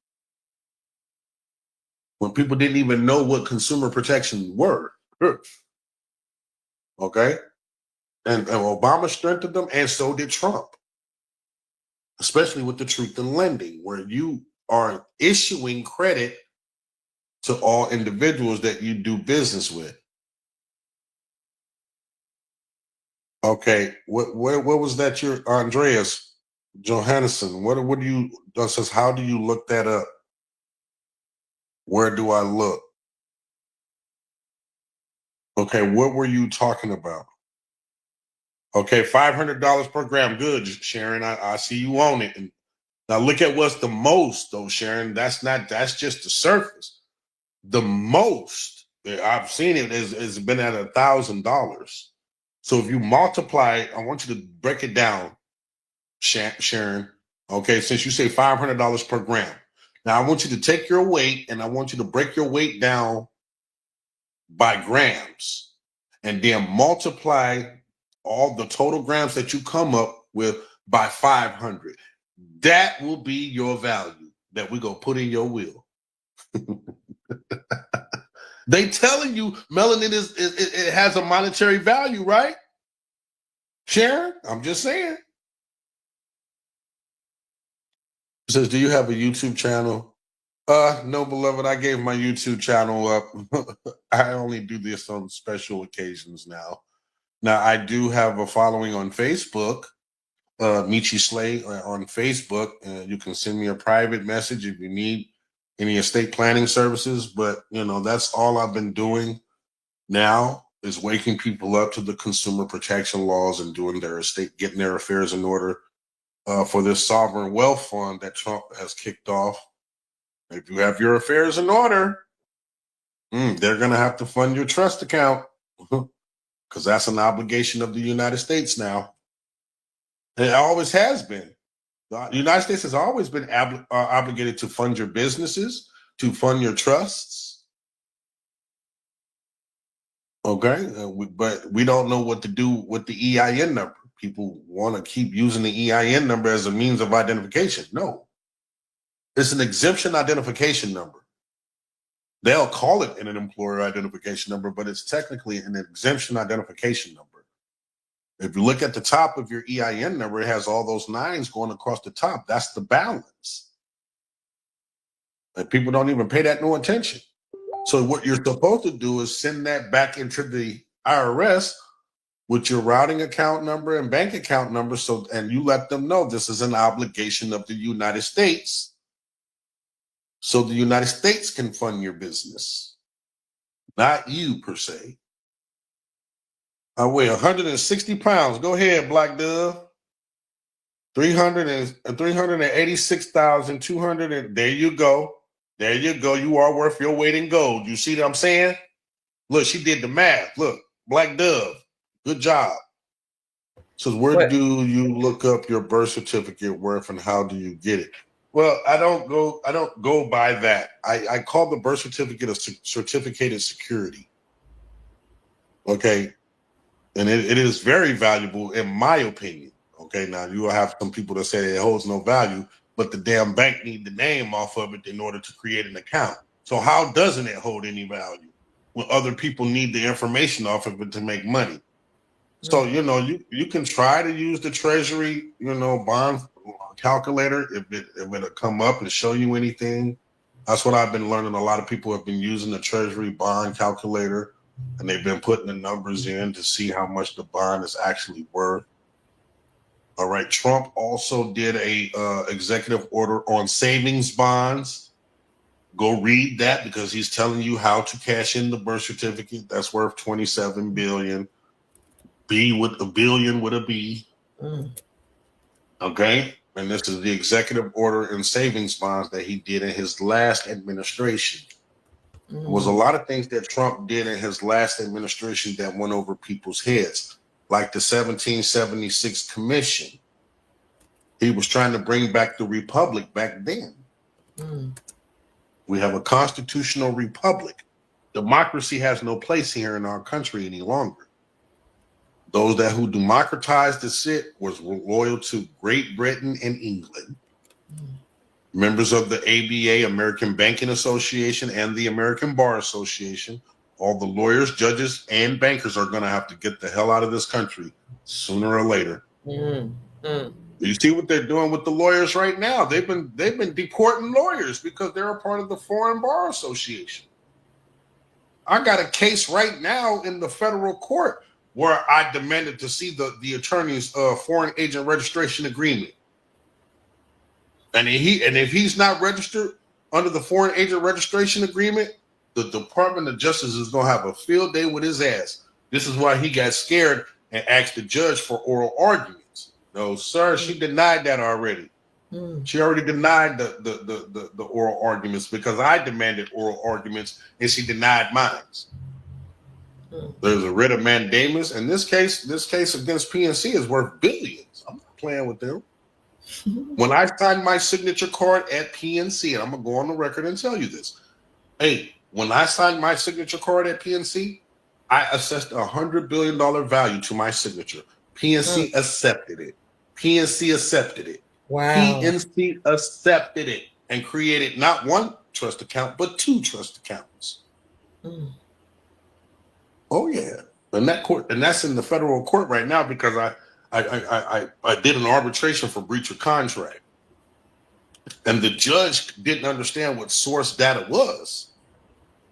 when people didn't even know what consumer protections were. Okay? And Obama strengthened them, and so did Trump. Especially with the truth in lending, where you are issuing credit to all individuals that you do business with. Okay, what was that? Your Andreas Johannesson. What do you? That says, how do you look that up? Where do I look? Okay, what were you talking about? Okay, $500 per gram. Good, Sharon. I see you on it. And now look at what's the most, though, Sharon. That's just the surface. The most I've seen it has been at $1,000. So if you multiply, I want you to break it down, Sharon. Okay, since you say $500 per gram. Now I want you to take your weight and I want you to break your weight down by grams and then multiply all the total grams that you come up with by 500. That will be your value that we're going to put in your will. They telling you melanin it has a monetary value, right? Sharon, I'm just saying. Says, do you have a YouTube channel? No, beloved, I gave my YouTube channel up. I only do this on special occasions now. Now, I do have a following on Facebook, Meechie Slay on Facebook. You can send me a private message if you need any estate planning services. But, that's all I've been doing now is waking people up to the consumer protection laws and doing their estate, getting their affairs in order for this sovereign wealth fund that Trump has kicked off. If you have your affairs in order, they're going to have to fund your trust account because that's an obligation of the United States now. And it always has been. The United States has always been obligated to fund your businesses, to fund your trusts. Okay, but we don't know what to do with the EIN number. People want to keep using the EIN number as a means of identification. No, it's an exemption identification number. They'll call it an employer identification number, but it's technically an exemption identification number. If you look at the top of your EIN number, it has all those nines going across the top. That's the balance. And people don't even pay that no attention. So what you're supposed to do is send that back into the IRS with your routing account number and bank account number. And you let them know this is an obligation of the United States. So the United States can fund your business, not you per se. I weigh 160 pounds. Go ahead, Black Dove. 386,200. There you go. There you go. You are worth your weight in gold. You see what I'm saying? Look, she did the math. Look, Black Dove. Good job. So where do you look up your birth certificate worth and how do you get it? Well, I don't go by that. I call the birth certificate a certificated security. Okay. And it is very valuable in my opinion. Okay. Now you will have some people that say it holds no value, but the damn bank need the name off of it in order to create an account. So how doesn't it hold any value when other people need the information off of it to make money? So, you can try to use the Treasury, bond calculator if it'll come up and show you anything. That's what I've been learning. A lot of people have been using the Treasury bond calculator and they've been putting the numbers in to see how much the bond is actually worth. All right. Trump also did a executive order on savings bonds. Go read that because he's telling you how to cash in the birth certificate. That's worth $27 billion. B with a billion with a B. Okay. And this is the executive order in savings bonds that he did in his last administration. There was a lot of things that Trump did in his last administration that went over people's heads, like the 1776 Commission. He was trying to bring back the republic back then. We have a constitutional republic. Democracy has no place here in our country any longer. Those who democratized it was loyal to Great Britain and England. Members of the ABA, American Banking Association, and the American Bar Association, all the lawyers, judges, and bankers are going to have to get the hell out of this country sooner or later. You see what they're doing with the lawyers right now? They've been deporting lawyers because they're a part of the Foreign Bar Association. I got a case right now in the federal court where I demanded to see the attorney's foreign agent registration agreement. And if he's not registered under the foreign agent registration agreement, the Department of Justice is going to have a field day with his ass. This is why he got scared and asked the judge for oral arguments. No, sir, she denied that already. She already denied the oral arguments because I demanded oral arguments and she denied mine. There's a writ of mandamus, and this case against PNC is worth billions. I'm not playing with them. When I signed my signature card at PNC, and I'm gonna go on the record and tell you this. Hey, when I signed my signature card at PNC, I assessed $100 billion value to my signature. PNC accepted it. PNC accepted it. Wow. PNC accepted it and created not one trust account, but 2 trust accounts. Oh yeah, and that's in the federal court right now because I did an arbitration for breach of contract, and the judge didn't understand what source data was.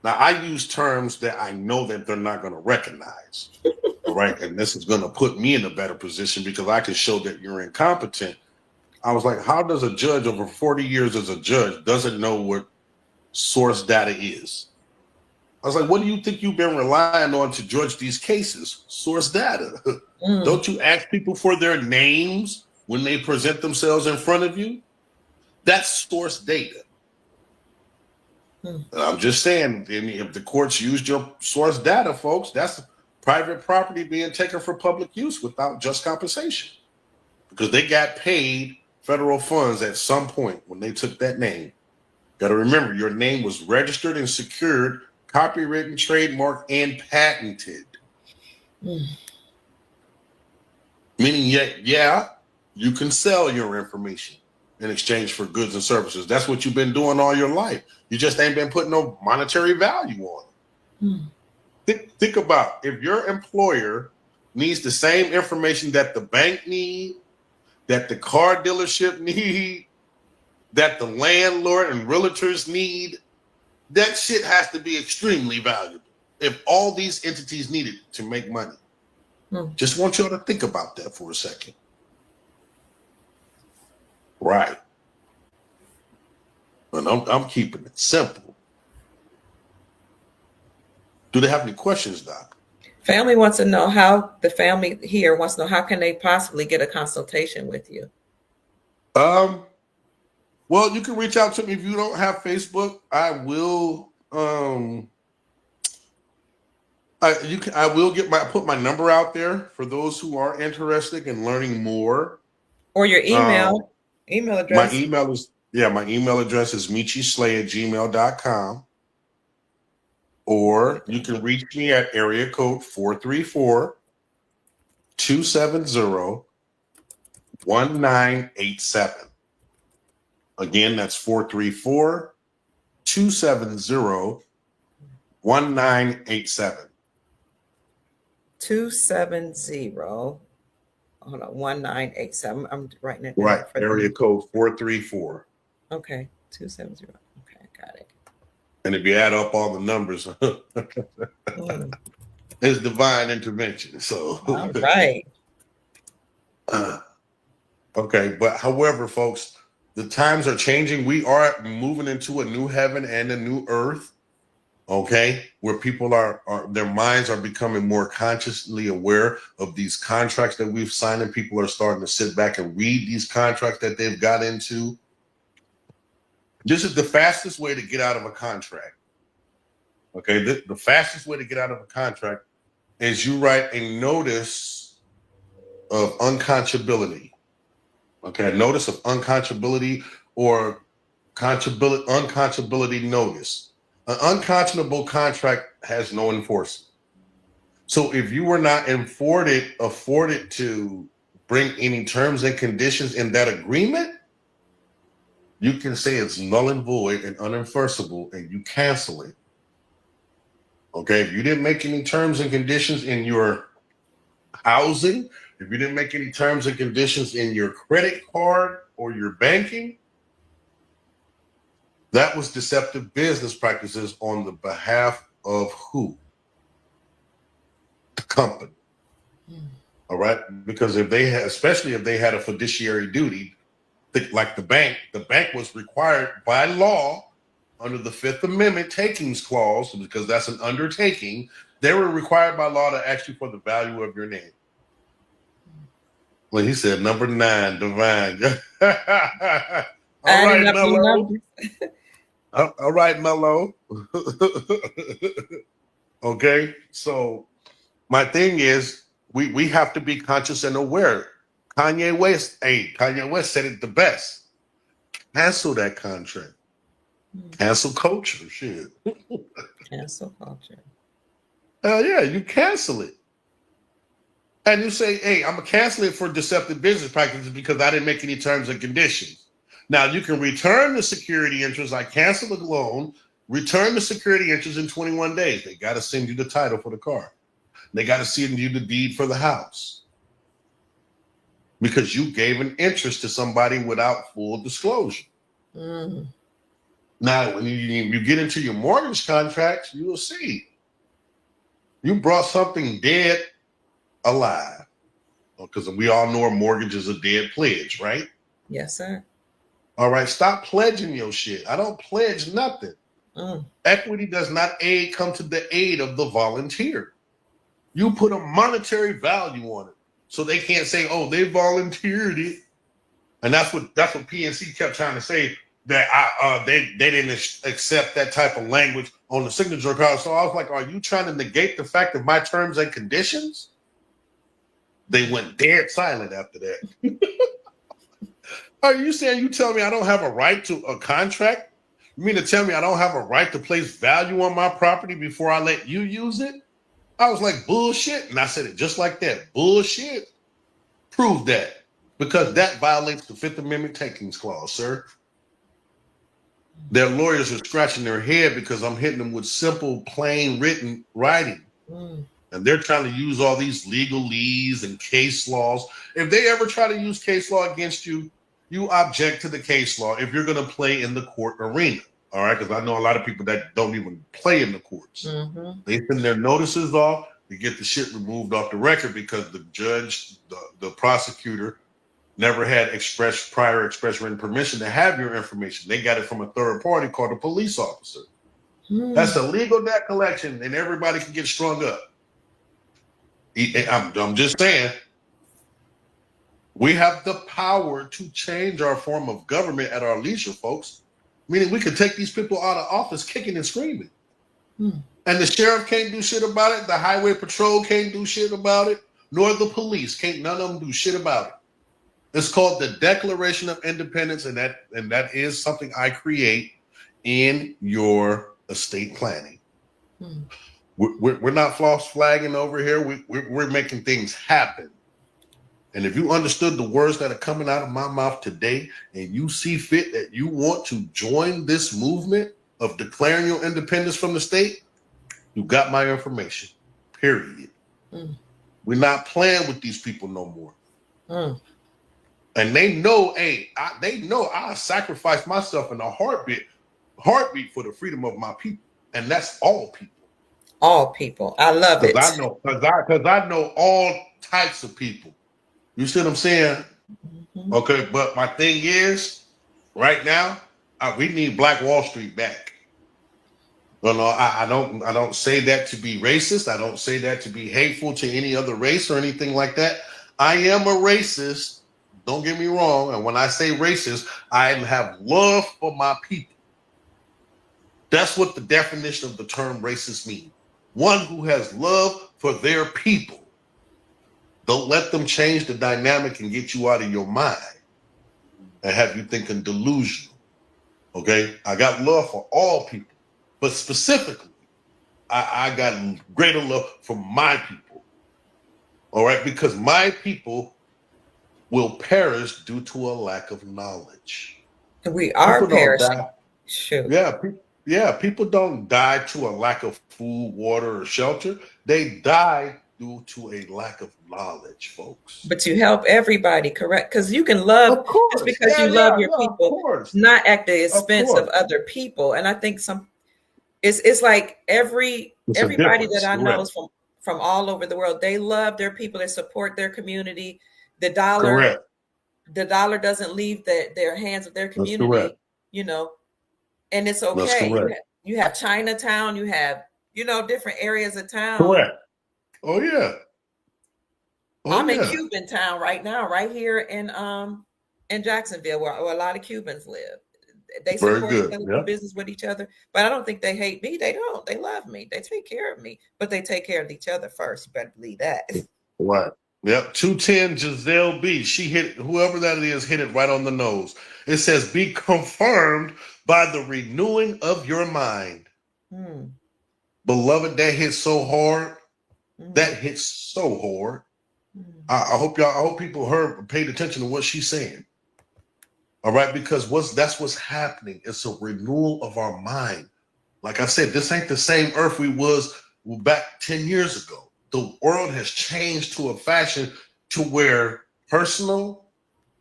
Now I use terms that I know that they're not going to recognize, all right, and this is going to put me in a better position because I can show that you're incompetent. I was like, how does a judge over 40 years as a judge doesn't know what source data is? I was like, what do you think you've been relying on to judge these cases? Source data. Don't you ask people for their names when they present themselves in front of you? That's source data. I'm just saying, if the courts used your source data, folks, that's private property being taken for public use without just compensation because they got paid federal funds at some point when they took that name. Got to remember, your name was registered and secured, copywritten, trademarked, and patented. Meaning, yeah, you can sell your information in exchange for goods and services. That's what you've been doing all your life. You just ain't been putting no monetary value on it. Think about if your employer needs the same information that the bank need, that the car dealership need, that the landlord and realtors need, that shit has to be extremely valuable if all these entities need it to make money. Just want y'all to think about that for a second. Right. And I'm keeping it simple. Do they have any questions, Doc? Family wants to know how the family here wants to know how can they possibly get a consultation with you? Well, you can reach out to me if you don't have Facebook. I will put my number out there for those who are interested in learning more. Or your email address. My email address is meechieslay@gmail.com. Or you can reach me at area code 434-270-1987. Again, that's 434-270-1987. 270. Hold on, 1987. I'm writing it down. Right, area code 434. Okay, 270. Okay, got it. And if you add up all the numbers, it's divine intervention. So, all right. Okay, but however, folks, the times are changing. We are moving into a new heaven and a new earth. Okay, where people are their minds are becoming more consciously aware of these contracts that we've signed, and people are starting to sit back and read these contracts that they've got into. This is the fastest way to get out of a contract. Okay, the fastest way to get out of a contract is you write a notice of unconscionability. Okay, a notice of unconscionability or unconscionability notice. An unconscionable contract has no enforcement. So if you were not afforded to bring any terms and conditions in that agreement, you can say it's null and void and unenforceable, and you cancel it. Okay, if you didn't make any terms and conditions in your housing, if you didn't make any terms and conditions in your credit card or your banking, that was deceptive business practices on the behalf of who? The company. All right, because especially if they had a fiduciary duty, like the bank was required by law under the Fifth Amendment takings clause, because that's an undertaking. They were required by law to ask you for the value of your name. Well, he said number 9, divine. All right, Mello. All right, Mello. Okay, so my thing is we have to be conscious and aware. Kanye West said it the best. Cancel that contract. Cancel culture. Shit. Cancel culture. Hell yeah, you cancel it. And you say, hey, I'm going to cancel it for deceptive business practices because I didn't make any terms and conditions. Now, you can return the security interest. I cancel the loan, return the security interest in 21 days. They got to send you the title for the car. They got to send you the deed for the house because you gave an interest to somebody without full disclosure. Mm. Now, when you get into your mortgage contracts, you will see you brought something dead alive, because we all know a mortgage is a dead pledge, right? Yes, sir. All right, stop pledging your shit. I don't pledge nothing. Equity does not come to the aid of the volunteer. You put a monetary value on it, so they can't say, "Oh, they volunteered it," and that's what PNC kept trying to say, that they didn't accept that type of language on the signature card. So I was like, "Are you trying to negate the fact of my terms and conditions?" They went dead silent after that. Are you saying you tell me I don't have a right to a contract? You mean to tell me I don't have a right to place value on my property before I let you use it? I was like, bullshit. And I said it just like that. Bullshit. Prove that. Because that violates the Fifth Amendment takings clause, sir. Their lawyers are scratching their head because I'm hitting them with simple, plain written writing. And they're trying to use all these legalese and case laws. If they ever try to use case law against you, you object to the case law if you're going to play in the court arena. All right, because I know a lot of people that don't even play in the courts. They send their notices off to get the shit removed off the record because the judge, the prosecutor, never had prior express written permission to have your information. They got it from a third party called a police officer. That's illegal debt collection, and everybody can get strung up. I'm just saying, we have the power to change our form of government at our leisure, folks. Meaning we could take these people out of office kicking and screaming. And the sheriff can't do shit about it. The highway patrol can't do shit about it. Nor the police. None of them do shit about it. It's called the Declaration of Independence, and that is something I create in your estate planning. We're not false flagging over here. We're making things happen. And if you understood the words that are coming out of my mouth today, and you see fit that you want to join this movement of declaring your independence from the state, you got my information. Period. We're not playing with these people no more. And they know, I sacrifice myself in a heartbeat for the freedom of my people. And that's all people. All people. I love it. Because I know all types of people. You see what I'm saying? Okay, but my thing is, right now, we need Black Wall Street back. You know, I don't say that to be racist. I don't say that to be hateful to any other race or anything like that. I am a racist. Don't get me wrong. And when I say racist, I have love for my people. That's what the definition of the term racist means. One who has love for their people. Don't let them change the dynamic and get you out of your mind and have you thinking delusional. Okay? I got love for all people, but specifically, I got greater love for my people. All right? Because my people will perish due to a lack of knowledge. We are perishing. Shoot. Yeah, people don't die to a lack of food, water, or shelter. They die due to a lack of knowledge, folks. But you help everybody, correct? Because you can love just because you love your people, not at the expense of other people. And I think it's like everybody that I know is from all over the world. They love their people. They support their community. The dollar doesn't leave their hands of their community, you know, and it's okay. You have Chinatown, you have, different areas of town. Correct. Oh yeah. I'm in Cuban town right now, right here in Jacksonville, where a lot of Cubans live. They support each other, do business with each other, but I don't think they hate me. They don't. They love me. They take care of me, but they take care of each other first. You better believe that. Right. Yep, 210 Giselle B. She hit whoever that is, hit it right on the nose. It says, be confirmed by the renewing of your mind. Mm. Beloved, that hits so hard. Mm. That hits so hard. Mm. I hope people paid attention to what she's saying. All right, because that's what's happening. It's a renewal of our mind. Like I said, this ain't the same earth we was back 10 years ago. The world has changed to a fashion to where personal,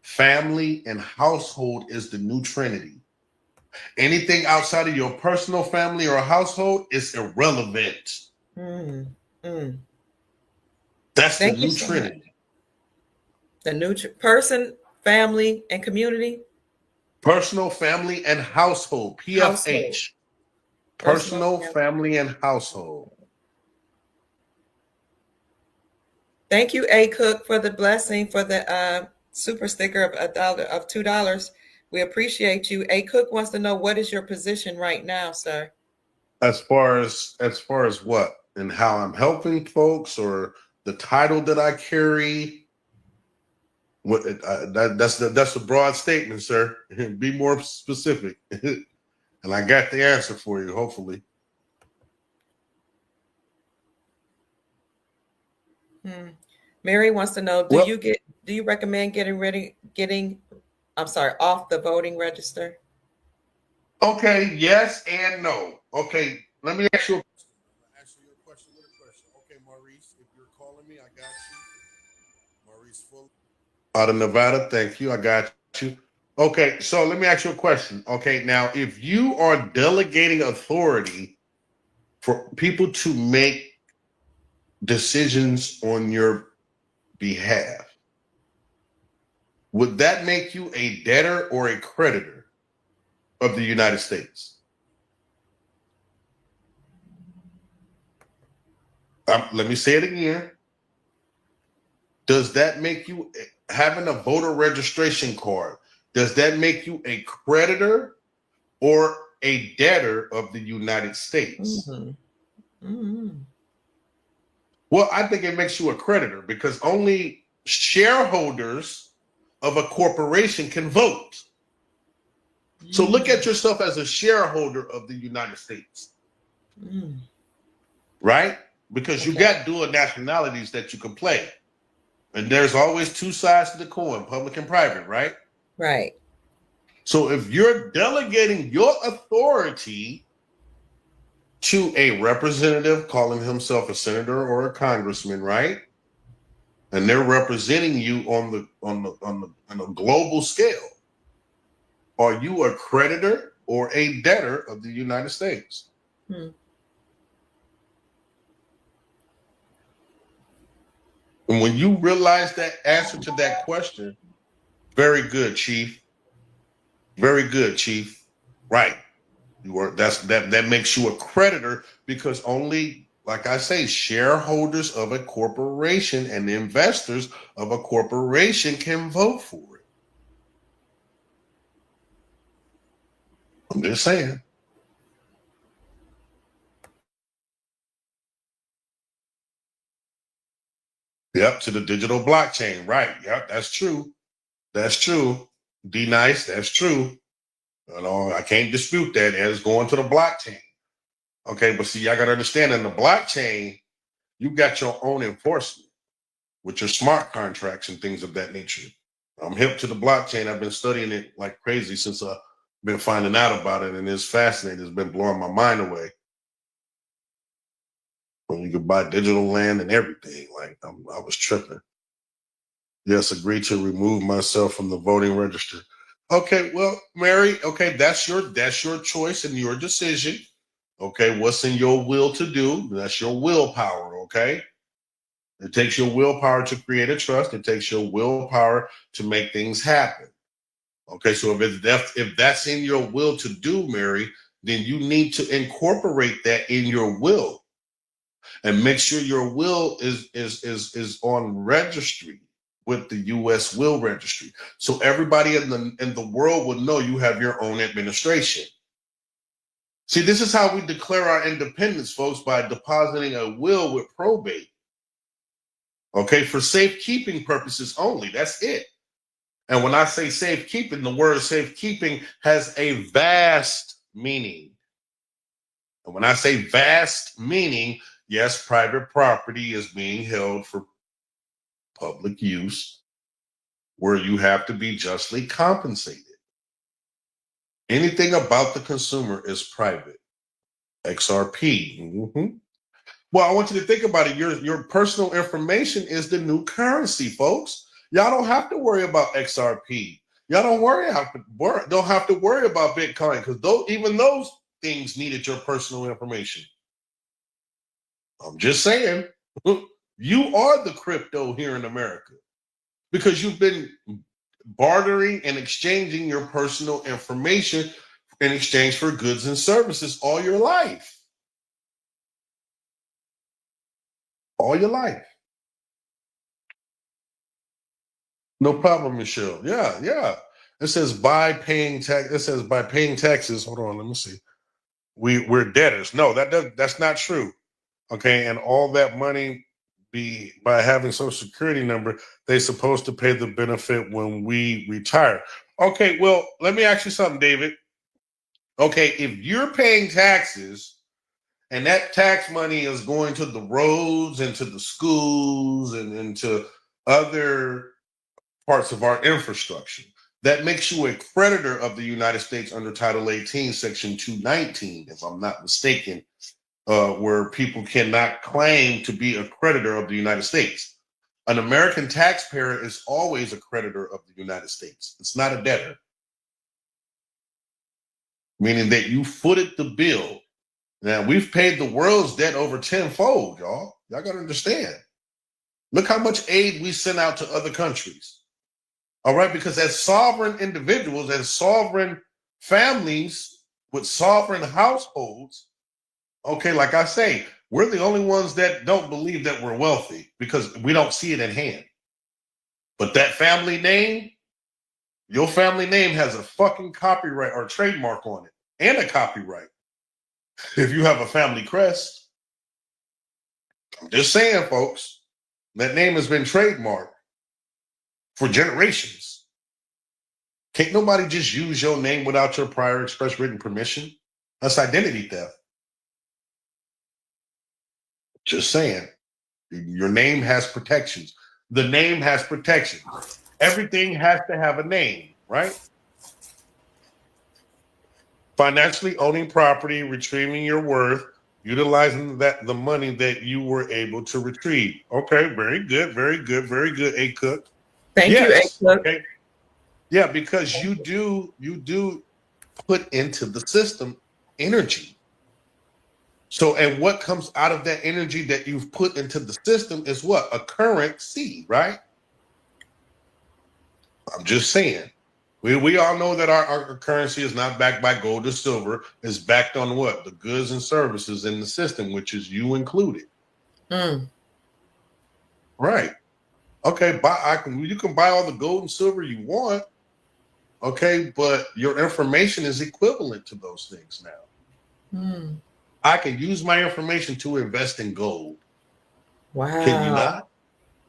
family, and household is the new trinity. Anything outside of your personal family or household is irrelevant. Mm. Mm. That's the Thank you new so much. trinity. The new person, family, and community. Personal, family, and household. Household. PFH. Personal, Personal, family. family, and household. Thank you, A Cook, for the blessing for the super sticker of $2. We appreciate you. A Cook wants to know, what is your position right now, sir? As far as what and how I'm helping folks, or the title that I carry. What that's a broad statement, sir. Be more specific, and I got the answer for you. Hopefully, Mary wants to know, well, do you recommend getting I'm sorry, off the voting register? okay, yes and no. Okay, let me ask you. Ask you a question with a question. Okay, Maurice, if you're calling me, I got you. Maurice Fuller out of Nevada. Thank you. I got you. Okay, so let me ask you a question. Okay, now if you are delegating authority for people to make decisions on your behalf, would that make you a debtor or a creditor of the United States? Let me say it again. Does that make you, having a voter registration card, does that make you a creditor or a debtor of the United States? Mm-hmm. Mm-hmm. Well, I think it makes you a creditor because only shareholders of a corporation can vote. So look at yourself as a shareholder of the United States, right? Because you Okay. got dual nationalities that you can play. And there's always two sides to the coin, public and private, right? Right. So if you're delegating your authority to a representative calling himself a senator or a congressman, right? And they're representing you on a global scale. Are you a creditor or a debtor of the United States? Hmm. And when you realize that answer to that question, very good, Chief. Very good, Chief. Right. That makes you a creditor because only, like I say, shareholders of a corporation and investors of a corporation can vote for it. I'm just saying. Yep, to the digital blockchain. Right. Yep, that's true. That's true. D nice, that's true. You know, I can't dispute that. It's going to the blockchain. Okay, but see, I gotta understand in the blockchain, you got your own enforcement with your smart contracts and things of that nature. I'm hip to the blockchain. I've been studying it like crazy since I've been finding out about it, and it's fascinating. It's been blowing my mind away. When you could buy digital land and everything, like I was tripping. Yes, agree to remove myself from the voting register. Okay, well, Mary, okay, that's your choice and your decision. Okay, what's in your will to do? That's your willpower, okay? It takes your willpower to create a trust. It takes your willpower to make things happen. Okay, so if that's in your will to do, Mary, then you need to incorporate that in your will and make sure your will is on registry with the U.S. Will Registry, so everybody in the world will know you have your own administration. See, this is how we declare our independence, folks, by depositing a will with probate. Okay, for safekeeping purposes only. That's it. And when I say safekeeping, the word safekeeping has a vast meaning. And when I say vast meaning, yes, private property is being held for public use where you have to be justly compensated. Anything about the consumer is private. XRP. Mm-hmm. Well, I want you to think about it. Your personal information is the new currency, folks. Y'all don't have to worry about XRP. Y'all don't have to worry about Bitcoin because even those things needed your personal information. I'm just saying, you are the crypto here in America because you've been bartering and exchanging your personal information in exchange for goods and services all your life. All your life. No problem, Michelle. Yeah. It says by paying tax. It says by paying taxes. Hold on, let me see. We're debtors. No, that's not true. Okay, and all that money by having Social Security number, they're supposed to pay the benefit when we retire. Okay, well, let me ask you something, David. Okay, if you're paying taxes and that tax money is going to the roads and to the schools and to other parts of our infrastructure, that makes you a creditor of the United States under Title 18, Section 219, if I'm not mistaken, where people cannot claim to be a creditor of the United States. An American taxpayer is always a creditor of the United States. It's not a debtor, meaning that you footed the bill. Now, we've paid the world's debt over tenfold, y'all. Y'all got to understand. Look how much aid we send out to other countries. All right, because as sovereign individuals, as sovereign families with sovereign households, okay, like I say, we're the only ones that don't believe that we're wealthy because we don't see it in hand. But that family name, your family name has a fucking copyright or trademark on it and a copyright. If you have a family crest, I'm just saying, folks, that name has been trademarked for generations. Can't nobody just use your name without your prior express written permission? That's identity theft. Just saying. Your name has protections. The name has protections. Everything has to have a name, right? Financially owning property, retrieving your worth, utilizing the money that you were able to retrieve. Okay, very good, A Cook. Thank you, A Cook. Okay. Yeah, because you do put into the system energy. So, and what comes out of that energy that you've put into the system is what? A currency, right? I'm just saying. We all know that our currency is not backed by gold or silver. It's backed on what? The goods and services in the system, which is you included. Right. Okay, you can buy all the gold and silver you want. Okay, but your information is equivalent to those things now. I can use my information to invest in gold. Wow. Can you not?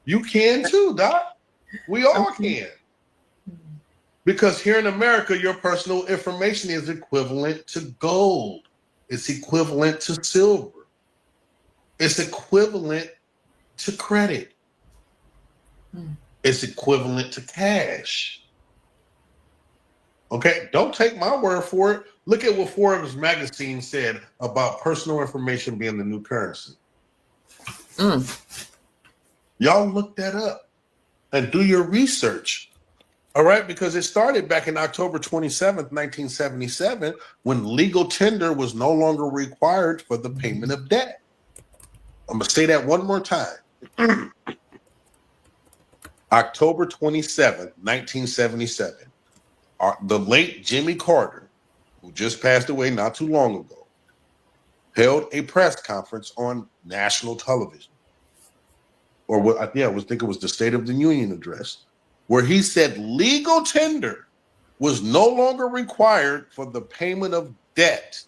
You can too, Doc. We all can. Because here in America, your personal information is equivalent to gold. It's equivalent to silver. It's equivalent to credit. It's equivalent to cash. Okay, don't take my word for it. Look at what Forbes magazine said about personal information being the new currency. Y'all look that up and do your research. All right, because it started back in October 27th, 1977, when legal tender was no longer required for the payment of debt. I'm going to say that one more time. October 27th, 1977. The late Jimmy Carter, who just passed away not too long ago, held a press conference on national television. Or what I think it was the State of the Union address, where he said legal tender was no longer required for the payment of debt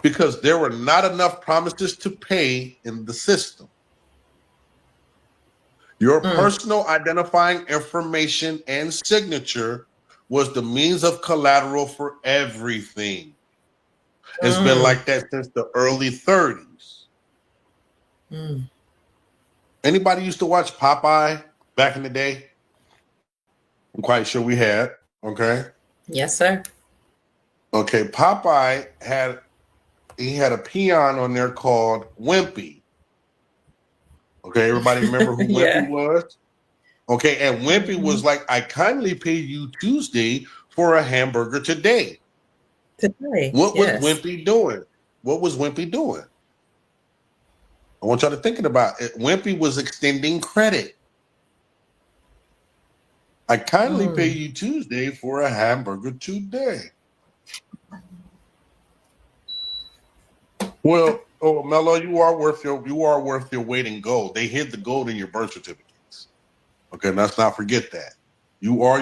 because there were not enough promises to pay in the system. Your personal identifying information and signature was the means of collateral for everything. It's been like that since the early 30s. Anybody used to watch Popeye back in the day? I'm quite sure we had. Okay. Yes, sir. Okay. Popeye had a peon on there called Wimpy. Okay. Everybody remember who Wimpy was? Okay. And Wimpy was like, I kindly pay you Tuesday for a hamburger today. What was Wimpy doing? What was Wimpy doing? I want y'all to thinking about it. Wimpy was extending credit. I kindly pay you Tuesday for a hamburger today. Well, Mello, you are worth your weight in gold. They hid the gold in your birth certificates. Okay, let's not forget that. You are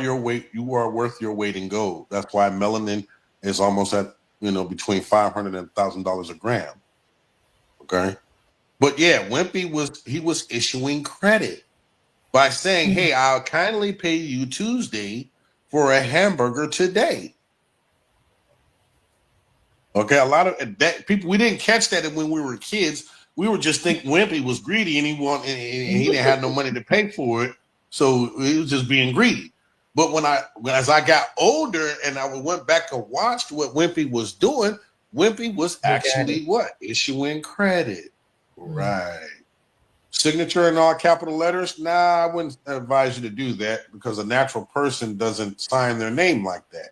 worth your weight in gold. That's why melanin is almost at between $500 and $1,000 a gram. Okay. But yeah, Wimpy was issuing credit by saying, hey, I'll kindly pay you Tuesday for a hamburger today. Okay, a lot of that people, we didn't catch that when we were kids. We would just think Wimpy was greedy and he didn't have no money to pay for it. So he was just being greedy. But as I got older and I went back and watched what Wimpy was doing, Wimpy was actually issuing credit. Right. Signature in all capital letters? Nah, I wouldn't advise you to do that because a natural person doesn't sign their name like that.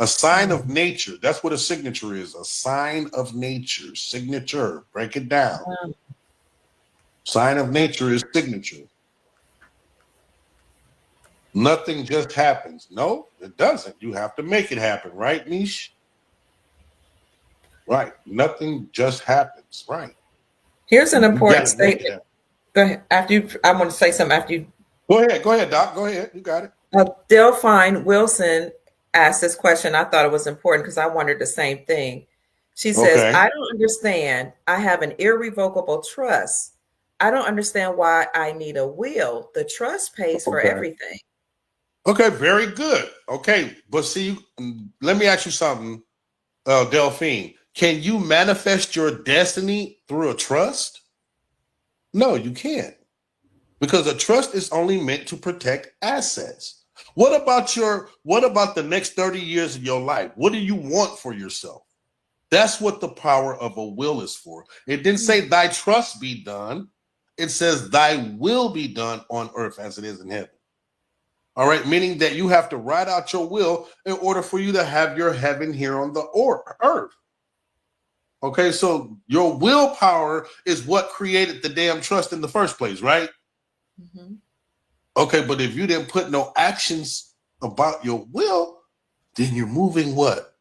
A sign of nature. That's what a signature is. A sign of nature. Signature. Break it down. Sign of nature is signature. Nothing just happens. No, it doesn't. You have to make it happen. Right, Meechie? Right. Nothing just happens. Right. Here's an important statement. Go ahead. I want to say something after you. Go ahead, Doc. Go ahead. You got it. Delphine Wilson asked this question. I thought it was important because I wondered the same thing. She says, I don't understand. I have an irrevocable trust. I don't understand why I need a will. The trust pays for everything. Okay, very good. Okay, but see, let me ask you something, Delphine. Can you manifest your destiny through a trust? No, you can't. Because a trust is only meant to protect assets. What about the next 30 years of your life? What do you want for yourself? That's what the power of a will is for. It didn't say thy trust be done. It says thy will be done on earth as it is in heaven. All right, meaning that you have to write out your will in order for you to have your heaven here on the earth. Okay, so your willpower is what created the damn trust in the first place, right? Okay, but if you didn't put no actions about your will, then you're moving what?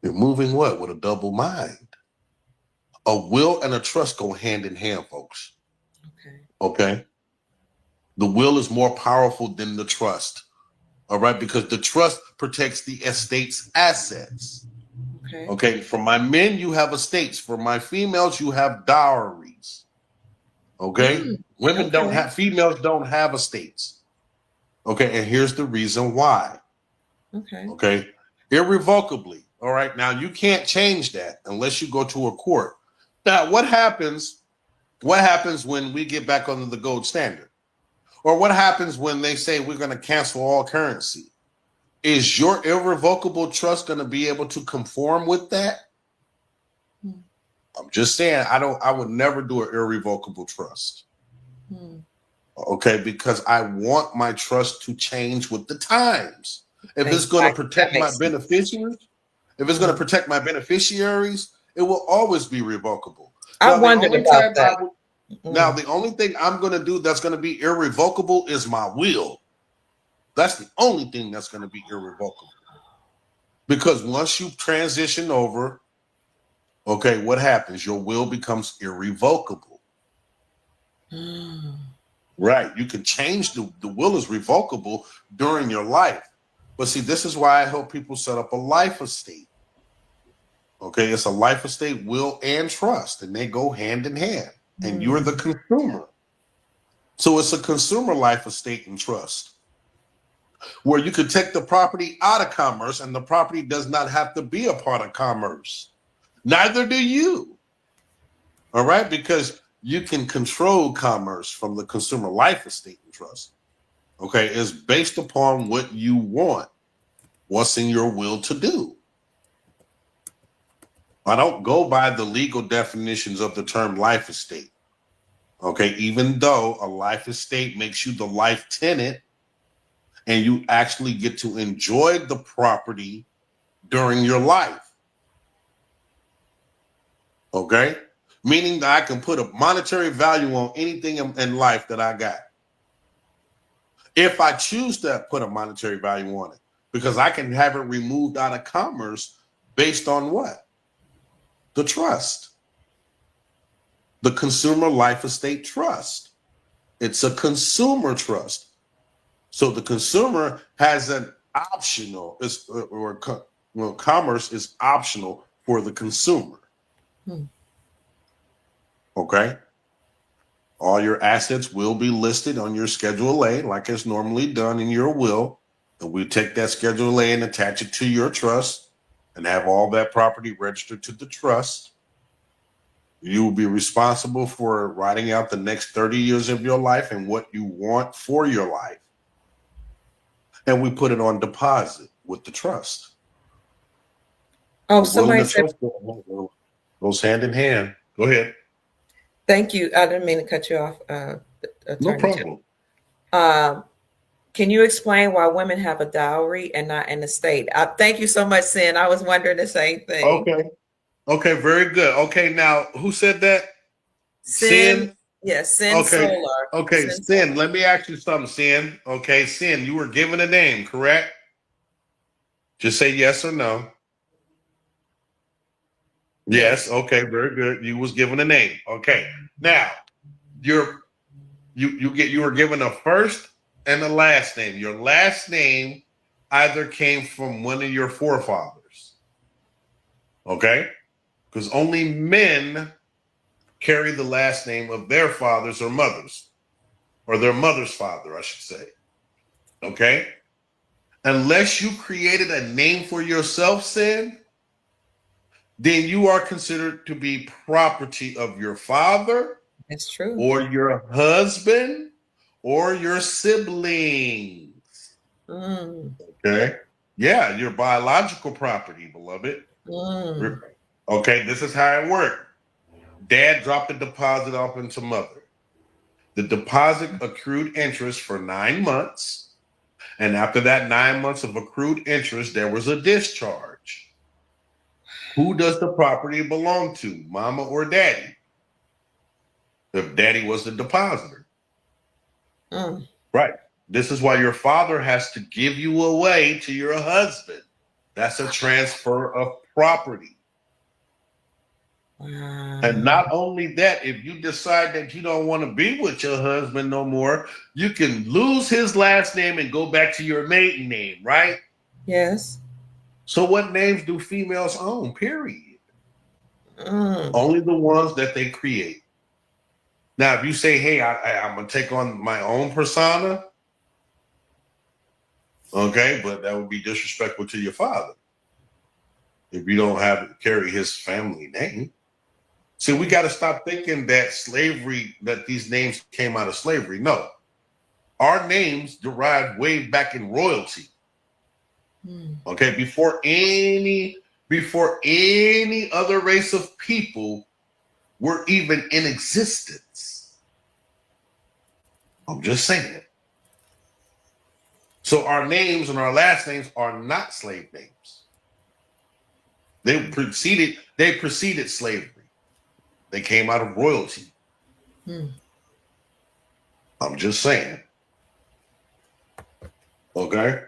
You're moving what? With a double mind. A will and a trust go hand in hand, folks. Okay. The will is more powerful than the trust. All right, because the trust protects the estate's assets. Okay. For my men, you have estates. For my females, you have dowries. Okay. Females don't have estates. Okay. And here's the reason why. Okay. Irrevocably. All right. Now you can't change that unless you go to a court. Now, what happens when we get back under the gold standard? Or what happens when they say we're going to cancel all currency? Is your irrevocable trust going to be able to conform with that? I'm just saying, I would never do an irrevocable trust. Okay, because I want my trust to change with the times. If it's going to protect my beneficiaries, it will always be revocable. I wondered about that. Now, the only thing I'm going to do that's going to be irrevocable is my will. That's the only thing that's going to be irrevocable. Because once you transition over, okay, what happens? Your will becomes irrevocable. Right. You can change the will is revocable during your life. But see, this is why I help people set up a life estate. Okay, it's a life estate, will, and trust, and they go hand in hand. And you're the consumer. So it's a consumer life estate and trust where you could take the property out of commerce and the property does not have to be a part of commerce. Neither do you. All right? Because you can control commerce from the consumer life estate and trust. Okay? It's based upon what you want, what's in your will to do. I don't go by the legal definitions of the term life estate. Okay? Even though a life estate makes you the life tenant, and you actually get to enjoy the property during your life. Okay? Meaning that I can put a monetary value on anything in life that I got. If I choose to put a monetary value on it, because I can have it removed out of commerce based on what? The trust. The consumer life estate trust. It's a consumer trust. So the consumer has an optional, commerce is optional for the consumer. Okay. All your assets will be listed on your Schedule A, like it's normally done in your will. And we take that Schedule A and attach it to your trust and have all that property registered to the trust. You will be responsible for writing out the next 30 years of your life and what you want for your life. And we put it on deposit with the trust. Oh, somebody said goes hand in hand. Go ahead. Thank you. I didn't mean to cut you off. No problem. Can you explain why women have a dowry and not an estate? Thank you so much, Sin. I was wondering the same thing. Okay, very good. Okay, now who said that? Sin? Yes, Sin Solar. Okay, Sin, let me ask you something, Sin. Okay, Sin, you were given a name, correct? Just say yes or no. Yes, okay, very good. You was given a name. Okay. Now, you were given a first and a last name. Your last name either came from one of your forefathers. Okay? Because only men carry the last name of their fathers or mothers, or their mother's father, I should say. Okay? Unless you created a name for yourself, Sin, then you are considered to be property of your father. That's true. Or your husband or your siblings. Okay? Yeah, your biological property, beloved. Okay, this is how it worked. Dad dropped the deposit off into mother. The deposit accrued interest for 9 months. And after that 9 months of accrued interest, there was a discharge. Who does the property belong to, mama or daddy? If daddy was the depositor. Right. This is why your father has to give you away to your husband. That's a transfer of property. And not only that, if you decide that you don't want to be with your husband no more, you can lose his last name and go back to your maiden name, right? Yes. So what names do females own, period? Only the ones that they create. Now, if you say, hey, I'm going to take on my own persona, okay, but that would be disrespectful to your father if you don't carry his family name. See, we got to stop thinking that that these names came out of slavery. No. Our names derived way back in royalty. Okay, before any other race of people were even in existence. I'm just saying. So our names and our last names are not slave names. They preceded slavery. They came out of royalty. I'm just saying. Okay?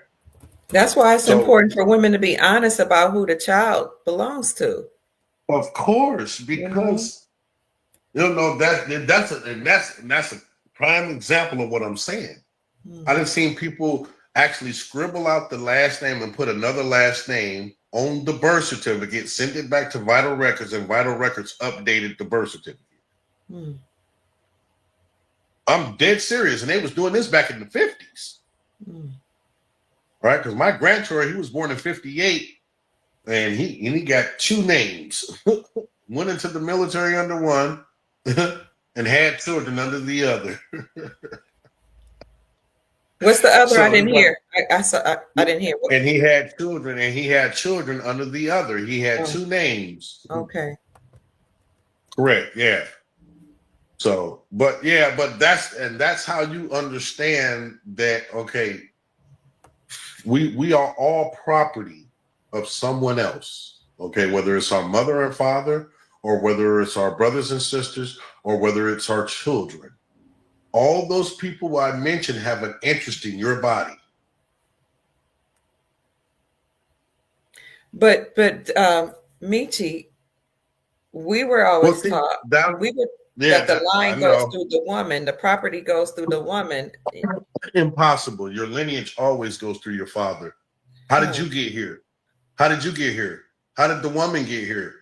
That's why it's important for women to be honest about who the child belongs to. Of course, because that's a prime example of what I'm saying. I done seen people actually scribble out the last name and put another last name on the birth certificate, send it back to Vital Records, and Vital Records updated the birth certificate. I'm dead serious. And they was doing this back in the 50s. Mm. Right? Because my grandchildren, he was born in 58, and he got 2 names. Went into the military under one and had children under the other. What's the other? So I didn't hear. I didn't hear. And he had children under the other. He had 2 names. Okay. Correct. Yeah. So, but that's how you understand that. Okay, we are all property of someone else. Okay, whether it's our mother and father, or whether it's our brothers and sisters, or whether it's our children. All those people I mentioned have an interest in your body. But Meechie, we were always taught that the line goes through the woman, the property goes through the woman. Impossible. Your lineage always goes through your father. How did you get here? How did you get here? How did the woman get here?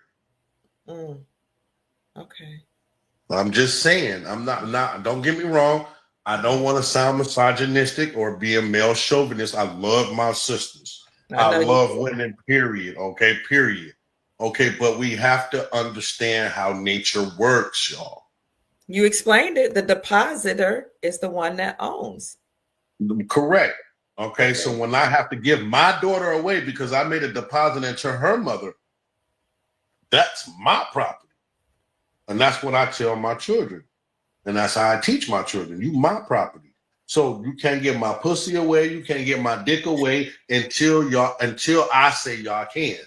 Okay. I'm just saying. I'm not. Don't get me wrong. I don't want to sound misogynistic or be a male chauvinist. I love my sisters. I love women. Period. Okay. Period. Okay. But we have to understand how nature works, y'all. You explained it. The depositor is the one that owns. Correct. Okay. So when I have to give my daughter away because I made a deposit into her mother, that's my property. And that's what I tell my children. And that's how I teach my children. You my property. So you can't get my pussy away. You can't get my dick away until I say y'all can.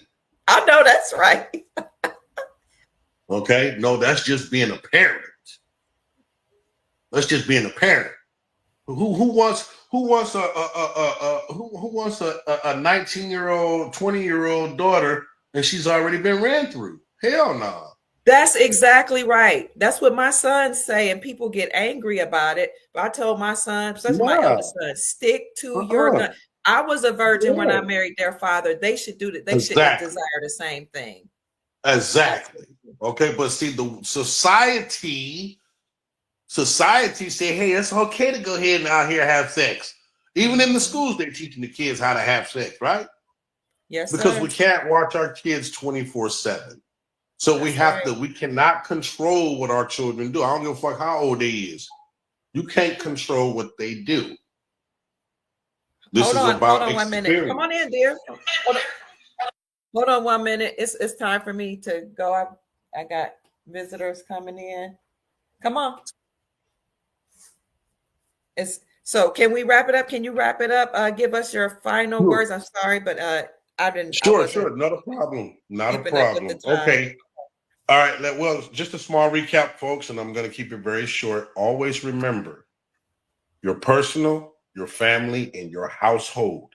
I know that's right. Okay. No, that's just being a parent. That's just being a parent. Who wants a 19-year-old, 20-year-old daughter and she's already been ran through? Hell no. That's exactly right. That's what my sons say, and people get angry about it. But I told my son, especially my eldest son, stick to your gun. I was a virgin when I married their father. They should do that. They should desire the same thing. Exactly. Okay, but see, the society say, hey, it's okay to go ahead and out here have sex. Even in the schools, they're teaching the kids how to have sex, right? Yes, because we can't watch our kids 24/7. So we have to, we cannot control what our children do. I don't give a fuck how old they is. You can't control what they do. Hold on 1 minute. Come on in, dear. Hold on 1 minute. It's time for me to go. I got visitors coming in. Come on. So can we wrap it up? Can you wrap it up? Give us your final words. I'm sorry, but I didn't. Sure. Not a problem. Not a problem. Okay. All right. Well, just a small recap, folks, and I'm going to keep it very short. Always remember your personal, your family, and your household.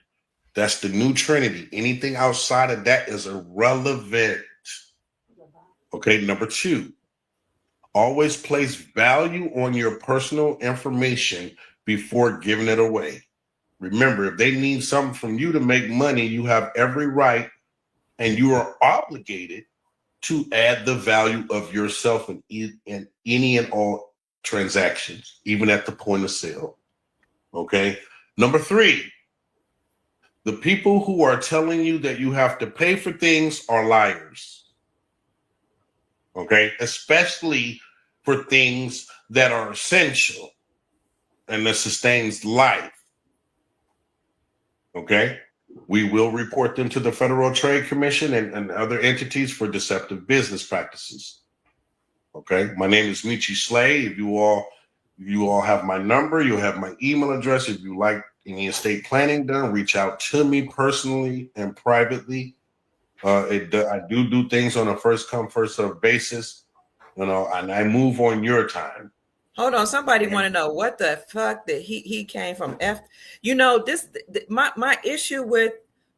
That's the new Trinity. Anything outside of that is irrelevant. Okay. Number 2, always place value on your personal information before giving it away. Remember, if they need something from you to make money, you have every right and you are obligated to add the value of yourself in any and all transactions, even at the point of sale. Okay. Number 3, the people who are telling you that you have to pay for things are liars. Okay. Especially for things that are essential and that sustains life. Okay. We will report them to the Federal Trade Commission and other entities for deceptive business practices. Okay. My name is Meechie Slay. If you all have my number, you'll have my email address. If you like any estate planning done, reach out to me personally and privately. I do things on a first come, first served basis, and I move on your time. Hold on, somebody want to know what the fuck that he came from F. My issue with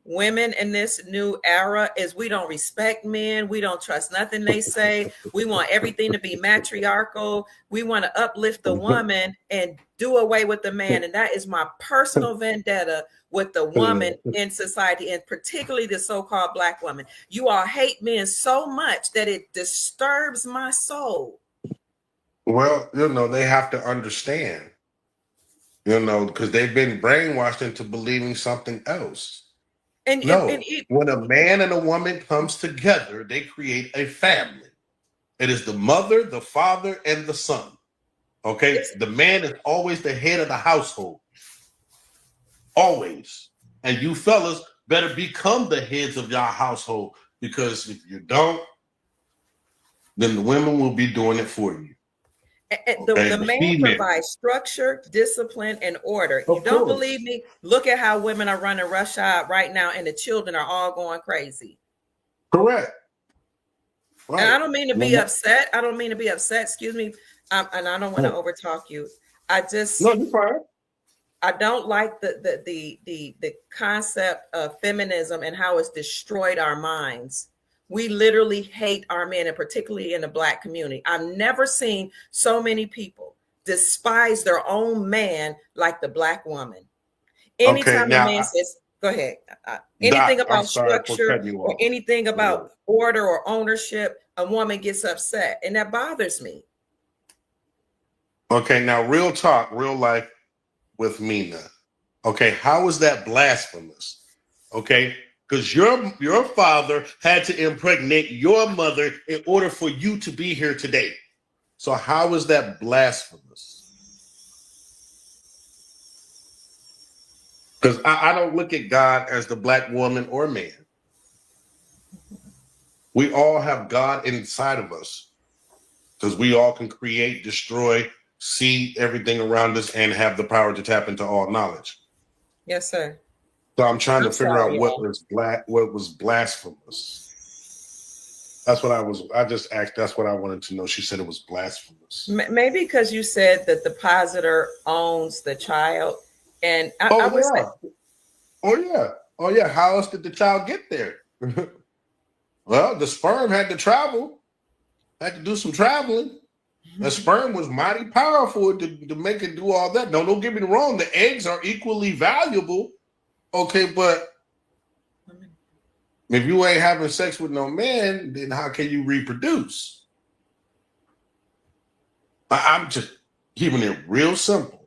women in this new era is we don't respect men. We don't trust nothing they say. We want everything to be matriarchal. We want to uplift the woman and do away with the man. And that is my personal vendetta with the woman in society, and particularly the so-called Black woman. You all hate men so much that it disturbs my soul. Well, they have to understand, because they've been brainwashed into believing something else. And No, when a man and a woman comes together, they create a family. It is the mother, the father, and the son. Okay, the man is always the head of the household, always. And you fellas better become the heads of your household, because if you don't, then the women will be doing it for you. Okay, the the man female, provides structure, discipline, and order. You of don't course, believe me? Look at how women are running rush hour right now, and the children are all going crazy. correct. Right. And I don't mean to be upset. I don't mean to be upset. Excuse me. And I don't want to overtalk you. I just no, you're fine. I don't like the concept of feminism and how it's destroyed our minds. We literally hate our men, and particularly in the Black community. I've never seen so many people despise their own man like the Black woman. Anytime a man says, go ahead, anything about structure or anything about order or ownership, a woman gets upset, and that bothers me. Okay, now real talk, real life with Mina. Okay, how is that blasphemous? Okay, because your father had to impregnate your mother in order for you to be here today. So how is that blasphemous? Because I don't look at God as the Black woman or man. We all have God inside of us, because we all can create, destroy, see everything around us, and have the power to tap into all knowledge. Yes, sir. So I'm trying to figure out what was blasphemous. That's what I just asked. That's what I wanted to know. She said it was blasphemous. Maybe because you said that the positor owns the child. And I would say, oh yeah. How else did the child get there? Well, the sperm had to travel, had to do some traveling. The sperm was mighty powerful to make it do all that. No, don't get me wrong. The eggs are equally valuable. Okay, but if you ain't having sex with no man, then how can you reproduce? I'm just keeping it real simple.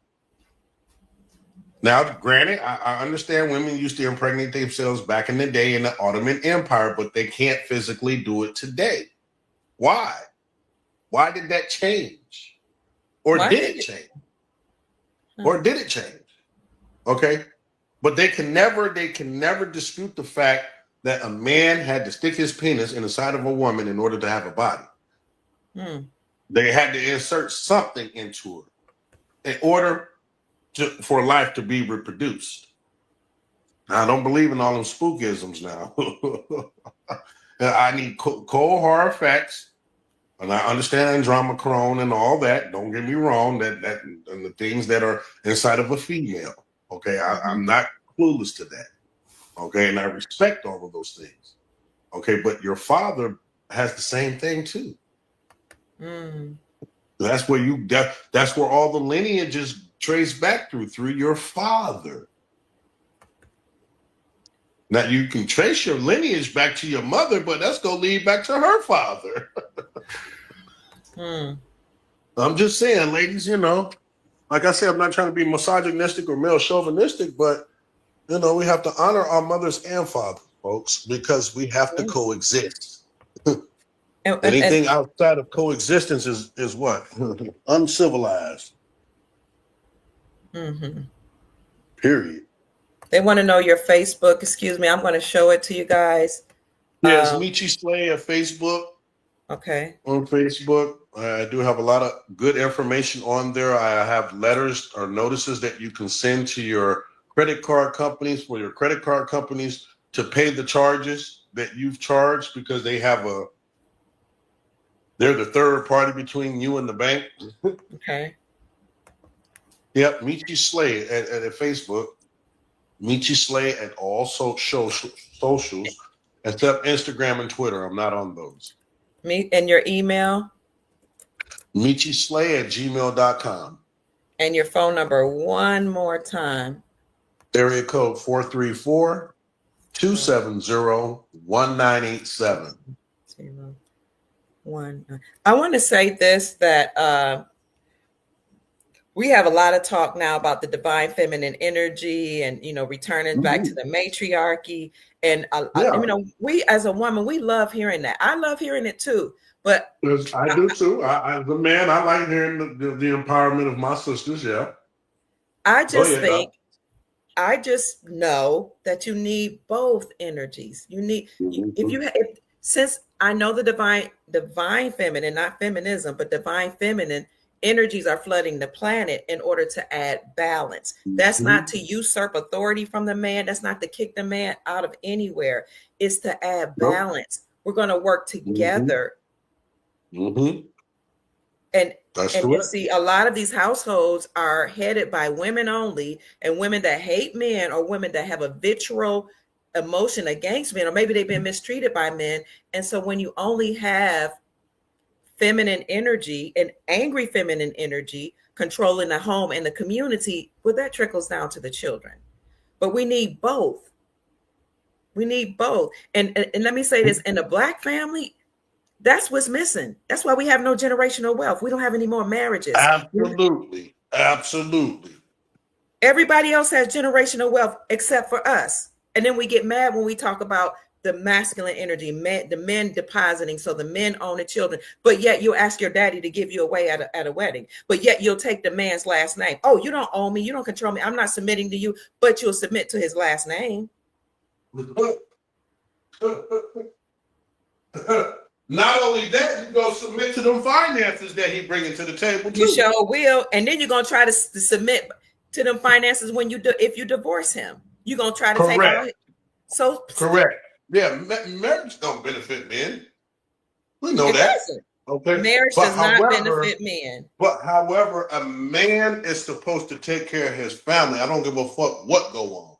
Now, granted, I understand women used to impregnate themselves back in the day in the Ottoman Empire, but they can't physically do it today. Why? Why did that change? Or did it change? Or did it change? Okay. But they can never dispute the fact that a man had to stick his penis in the side of a woman in order to have a body. They had to insert something into her in order for life to be reproduced. Now, I don't believe in all them spookisms now. I need cold hard facts, and I understand andromachrone and all that. Don't get me wrong, that and the things that are inside of a female. Okay, I'm not clueless to that. Okay, and I respect all of those things. Okay, but your father has the same thing too. That's where that's where all the lineages trace back through your father. Now you can trace your lineage back to your mother, but that's gonna lead back to her father. I'm just saying, ladies, like I said, I'm not trying to be misogynistic or male chauvinistic, but we have to honor our mothers and fathers, folks, because we have to coexist. Anything outside of coexistence is what? Uncivilized. Period. They want to know your Facebook. Excuse me, I'm going to show it to you guys. Yes, Meechie Slay at Facebook. Okay. On Facebook. I do have a lot of good information on there. I have letters or notices that you can send to your credit card companies for your credit card companies to pay the charges that you've charged, because they're the third party between you and the bank. Okay. Yep, Meechie Slay at Facebook. Meechie Slay at all socials, except Instagram and Twitter. I'm not on those. And your email? MeechieSlay@gmail.com. And your phone number one more time. Area code 434-270-1987. One. I want to say this, that we have a lot of talk now about the divine feminine energy and, returning back to the matriarchy. And, we as a woman, we love hearing that. I love hearing it too. But I do too. As a man, I like hearing the empowerment of my sisters. Yeah. I just know that you need both energies. You need, since I know the divine feminine, not feminism, but divine feminine energies are flooding the planet in order to add balance. That's not to usurp authority from the man. That's not to kick the man out of anywhere. It's to add balance. We're going to work together. And you see, a lot of these households are headed by women only, and women that hate men, or women that have a visceral emotion against men, or maybe they've been mistreated by men. And so when you only have feminine energy and angry feminine energy controlling the home and the community, well, that trickles down to the children. But we need both. We need both. And let me say this, in the Black family, that's what's missing. That's why we have no generational wealth. We don't have any more marriages. Absolutely. Absolutely. Everybody else has generational wealth except for us. And then we get mad when we talk about the masculine energy, the men depositing, so the men own the children. But yet you'll ask your daddy to give you away at a wedding. But yet you'll take the man's last name. Oh, you don't own me. You don't control me. I'm not submitting to you, but you'll submit to his last name. Not only that, you go submit to them finances that he bringing to the table too. You sure will. And then you're going to try to submit to them finances when if you divorce him. You're going to try to take all. So correct. Yeah, marriage don't benefit men. We know that. Doesn't. Okay. Marriage does not benefit men. But however, a man is supposed to take care of his family. I don't give a fuck what go on.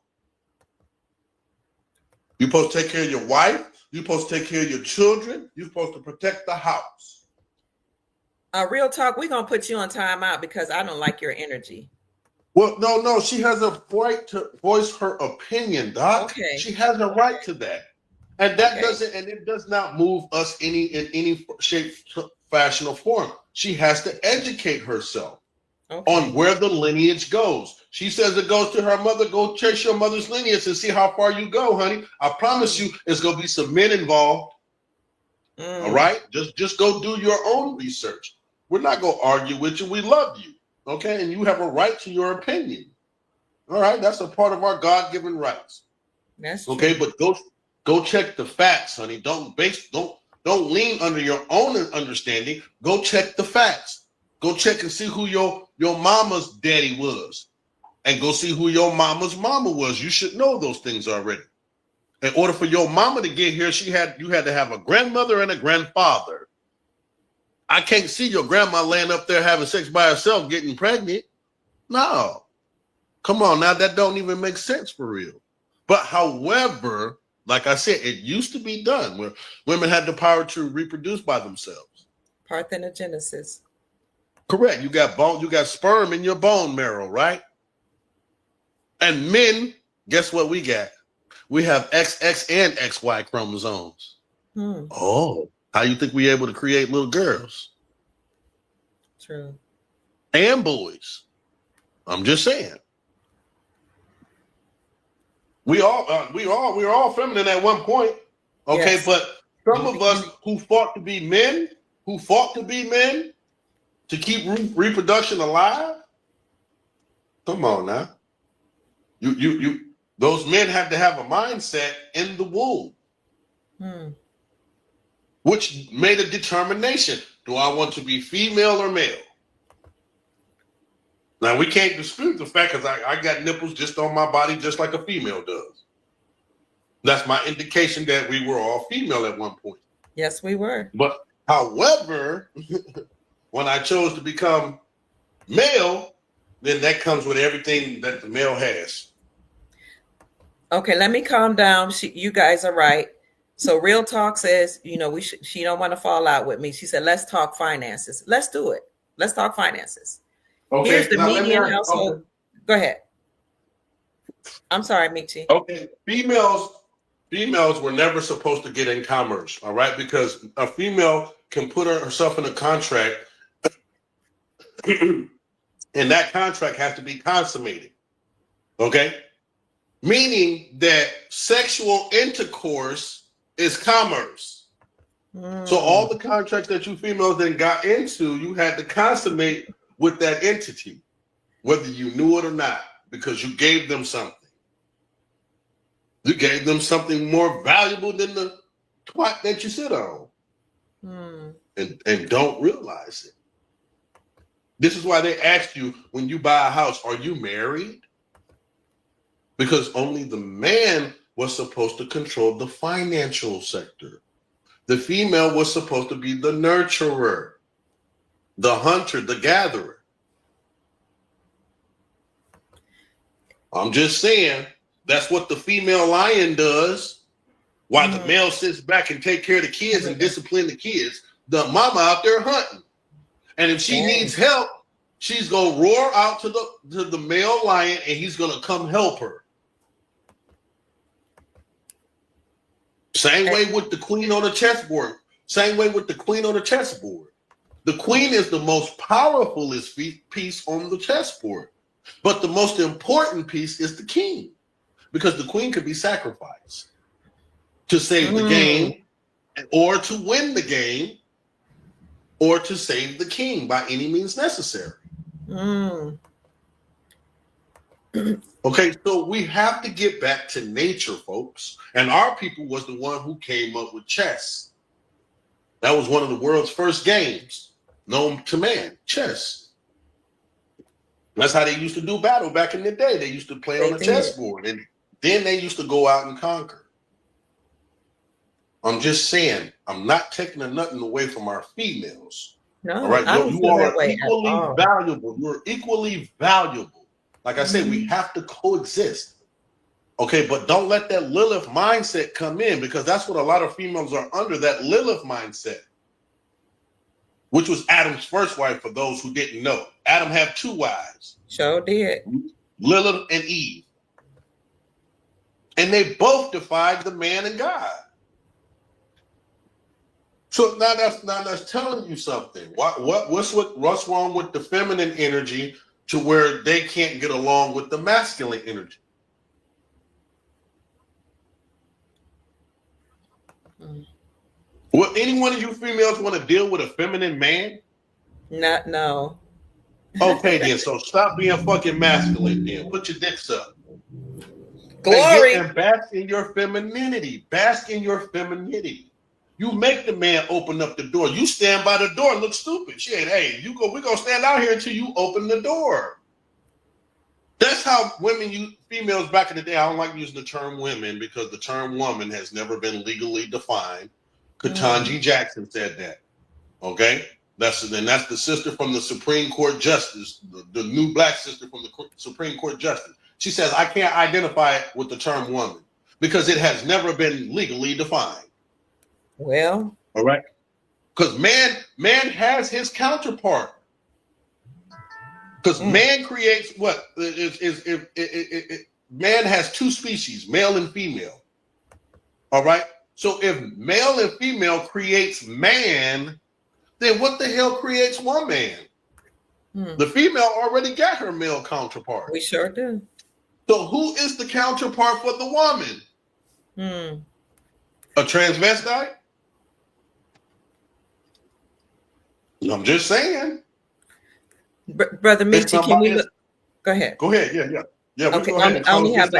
You're supposed to take care of your wife. You're supposed to take care of your children. You're supposed to protect the house. Real talk, we're going to put you on timeout because I don't like your energy. Well, no. She has a right to voice her opinion, Doc. Okay. She has a right to that. And that it does not move us in any shape, fashion, or form. She has to educate herself on where the lineage goes. She says it goes to her mother. Go chase your mother's lineage and see how far you go, honey. I promise you, there's going to be some men involved. All right? Just go do your own research. We're not going to argue with you. We love you. Okay? And you have a right to your opinion. All right? That's a part of our God-given rights. That's true. Okay, but go check the facts, honey. Don't lean under your own understanding. Go check the facts. Go check and see who your mama's daddy was. And go see who your mama's mama was. You should know those things already. In order for your mama to get here, you had to have a grandmother and a grandfather. I can't see your grandma laying up there having sex by herself, getting pregnant. No. Come on now, that don't even make sense for real. But however, like I said, it used to be done where women had the power to reproduce by themselves. Parthenogenesis. Correct. You got sperm in your bone marrow, right? And men, guess what we got? We have XX and XY chromosomes. Oh, how you think we able to create little girls? True. And boys. I'm just saying. We're all feminine at one point. Okay, yes. But some of us who fought to be men, to keep reproduction alive. Come on now. You those men have to have a mindset in the womb. Which made a determination. Do I want to be female or male? Now, we can't dispute the fact because I got nipples just on my body just like a female does. That's my indication that we were all female at one point. Yes, we were. But however, when I chose to become male, then that comes with everything that the male has. Okay, let me calm down. You guys are right. So Real Talk says, she don't want to fall out with me. She said, let's talk finances. Let's do it. Let's talk finances. Okay. Here's the median household. Okay. Go ahead. I'm sorry, Meechie. Okay. Females were never supposed to get in commerce, all right? Because a female can put herself in a contract, and that contract has to be consummated. Okay? Meaning that sexual intercourse is commerce. So all the contracts that you females then got into, you had to consummate with that entity, whether you knew it or not, because you gave them something. You gave them something more valuable than the twat that you sit on, and don't realize it. This is why they ask you when you buy a house, are you married? Because only the man was supposed to control the financial sector. The female was supposed to be the nurturer, the hunter, the gatherer. I'm just saying, that's what the female lion does. While the male sits back and take care of the kids and discipline the kids, the mama out there hunting. And if she needs help, she's going to roar out to the male lion, and he's going to come help her. Same way with the queen on the chessboard. Same way with the queen on the chessboard. The queen is the most powerful piece on the chessboard. But the most important piece is the king. Because the queen could be sacrificed to save the game, or to win the game, or to save the king by any means necessary. Okay, so we have to get back to nature, folks. And our people was the one who came up with chess. That was one of the world's first games known to man, chess. That's how they used to do battle back in the day. They used to play on the chessboard, and then they used to go out and conquer. I'm just saying, I'm not taking nothing away from our females. No, all right, you all are equally valuable. You're equally valuable. Like I said, we have to coexist. Okay, but don't let that Lilith mindset come in, because that's what a lot of females are under, that Lilith mindset, which was Adam's first wife, for those who didn't know. Adam had two wives. Sure did. Lilith and Eve. And they both defied the man and God. So now that's telling you something. What's wrong with the feminine energy to where they can't get along with the masculine energy? Will any one of you females want to deal with a feminine man? No. Okay, then. So stop being fucking masculine then. Put your dicks up. Glory. And bask in your femininity. Bask in your femininity. You make the man open up the door. You stand by the door and look stupid. Shit, hey, we're going to stand out here until you open the door. That's how females back in the day, I don't like using the term women because the term woman has never been legally defined. Ketanji Jackson said that. Okay? That's the sister from the Supreme Court Justice, the new black sister from the Supreme Court Justice. She says, I can't identify it with the term woman because it has never been legally defined. Well, all right, because man has his counterpart. Because man creates what man has two species, male and female. All right, so if male and female creates man, then what the hell creates one man? The female already got her male counterpart. We sure do. So who is the counterpart for the woman? A transvestite? I'm just saying. Brother Meechie, can we look? Go ahead. Go ahead. Yeah. Okay. I only have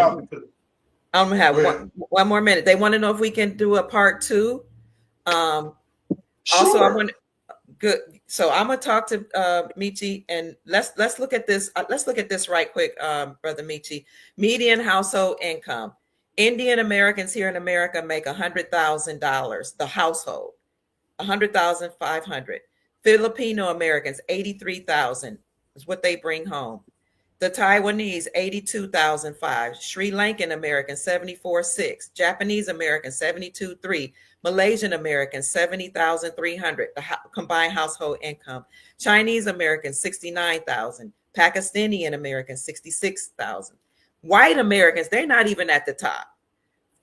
one more minute. They want to know if we can do a part 2. Sure. Also, I want good. So I'm gonna talk to Meechie, and let's look at this. Let's look at this right quick, Brother Meechie. Median household income. Indian Americans here in America make $100,000. The household, $100,500. Filipino Americans, $83,000 is what they bring home. The Taiwanese, $82,500. Sri Lankan Americans, $74,600. Japanese Americans, $72,300. Malaysian Americans, $70,300. The combined household income. Chinese Americans, $69,000. Pakistani Americans, $66,000. White Americans, they're not even at the top.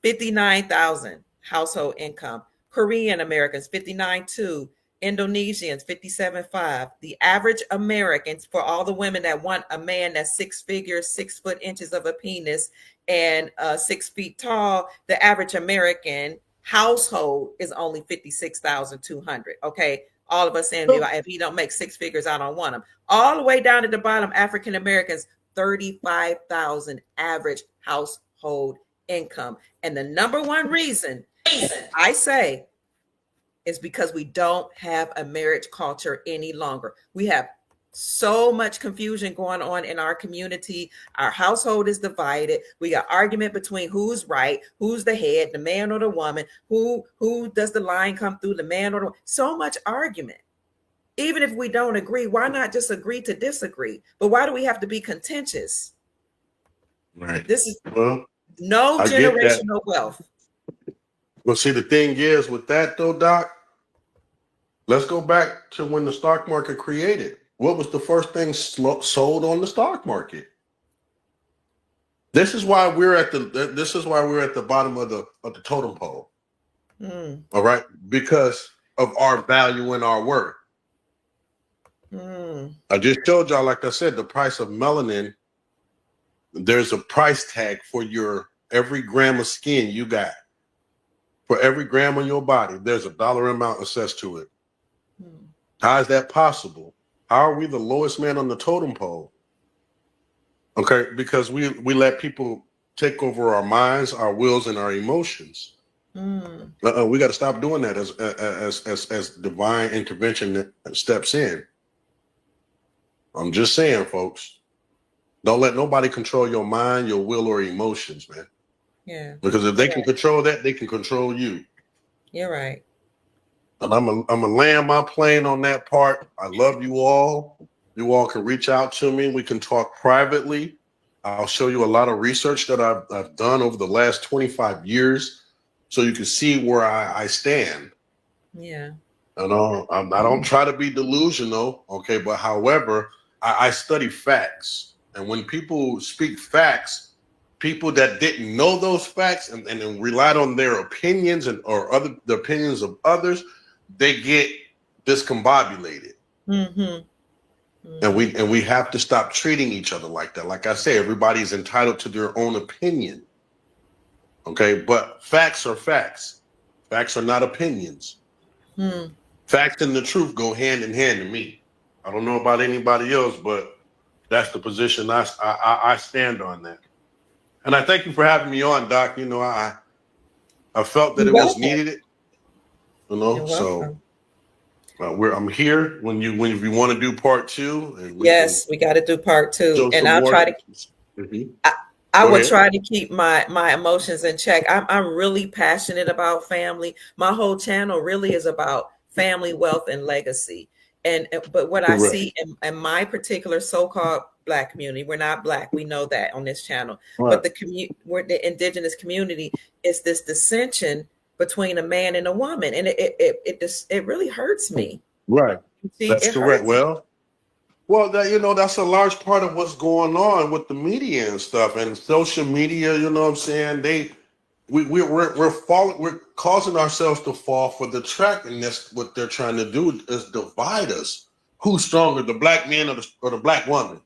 $59,000 household income. Korean Americans, $59,200. Indonesians, 57.5. The average Americans, for all the women that want a man that's 6 figures, 6 foot inches of a penis, and 6 feet tall, the average American household is only 56,200. Okay. All of us saying, if he don't make 6 figures, I don't want him. All the way down at the bottom, African Americans, 35,000 average household income. And the number one reason I say is because we don't have a marriage culture any longer. We have so much confusion going on in our community. Our household is divided. We got argument between who's right, who's the head, the man or the woman, who does the line come through, the man or the so much argument. Even if we don't agree, why not just agree to disagree? But why do we have to be contentious? Right. This is no generational wealth. Well, see, the thing is with that though, Doc, let's go back to when the stock market created. What was the first thing sold on the stock market? This is why we're at the bottom of the totem pole. All right, because of our value and our worth. I just showed y'all, like I said, the price of melanin. There's a price tag for your every gram of skin you got. For every gram on your body, there's a dollar amount assessed to it. How is that possible? How are we the lowest man on the totem pole? Okay, because we let people take over our minds, our wills, and our emotions. We got to stop doing that as divine intervention steps in. I'm just saying, folks, don't let nobody control your mind, your will, or emotions, man. Yeah. Because if they can control that, they can control you. You're right. And I'm gonna land my plane on that part. I love you all. You all can reach out to me. We can talk privately. I'll show you a lot of research that I've done over the last 25 years, so you can see where I stand. Yeah. I don't try to be delusional, okay? But however, I study facts, and when people speak facts, people that didn't know those facts and relied on their opinions or the opinions of others, they get discombobulated. And we have to stop treating each other like that. Like I say, everybody's entitled to their own opinion. Okay, but facts are facts. Facts are not opinions. Facts and the truth go hand in hand to me. I don't know about anybody else, but that's the position I stand on that. And I thank you for having me on, Doc. You know, I felt that it was needed. You know, so I'm here when you want to do part 2. And we got to do part 2, and I'll try to. I will try to keep my emotions in check. I'm really passionate about family. My whole channel really is about family, wealth, and legacy. But what I see in my particular so-called Black community, we're not Black, we know that on this channel, but the indigenous community is this dissension between a man and a woman, and it really hurts me. Right, that's correct. Well, that's a large part of what's going on with the media and stuff, and social media. You know what I'm saying? We're causing ourselves to fall for the track, and that's what they're trying to do is divide us. Who's stronger, the Black man or the Black woman?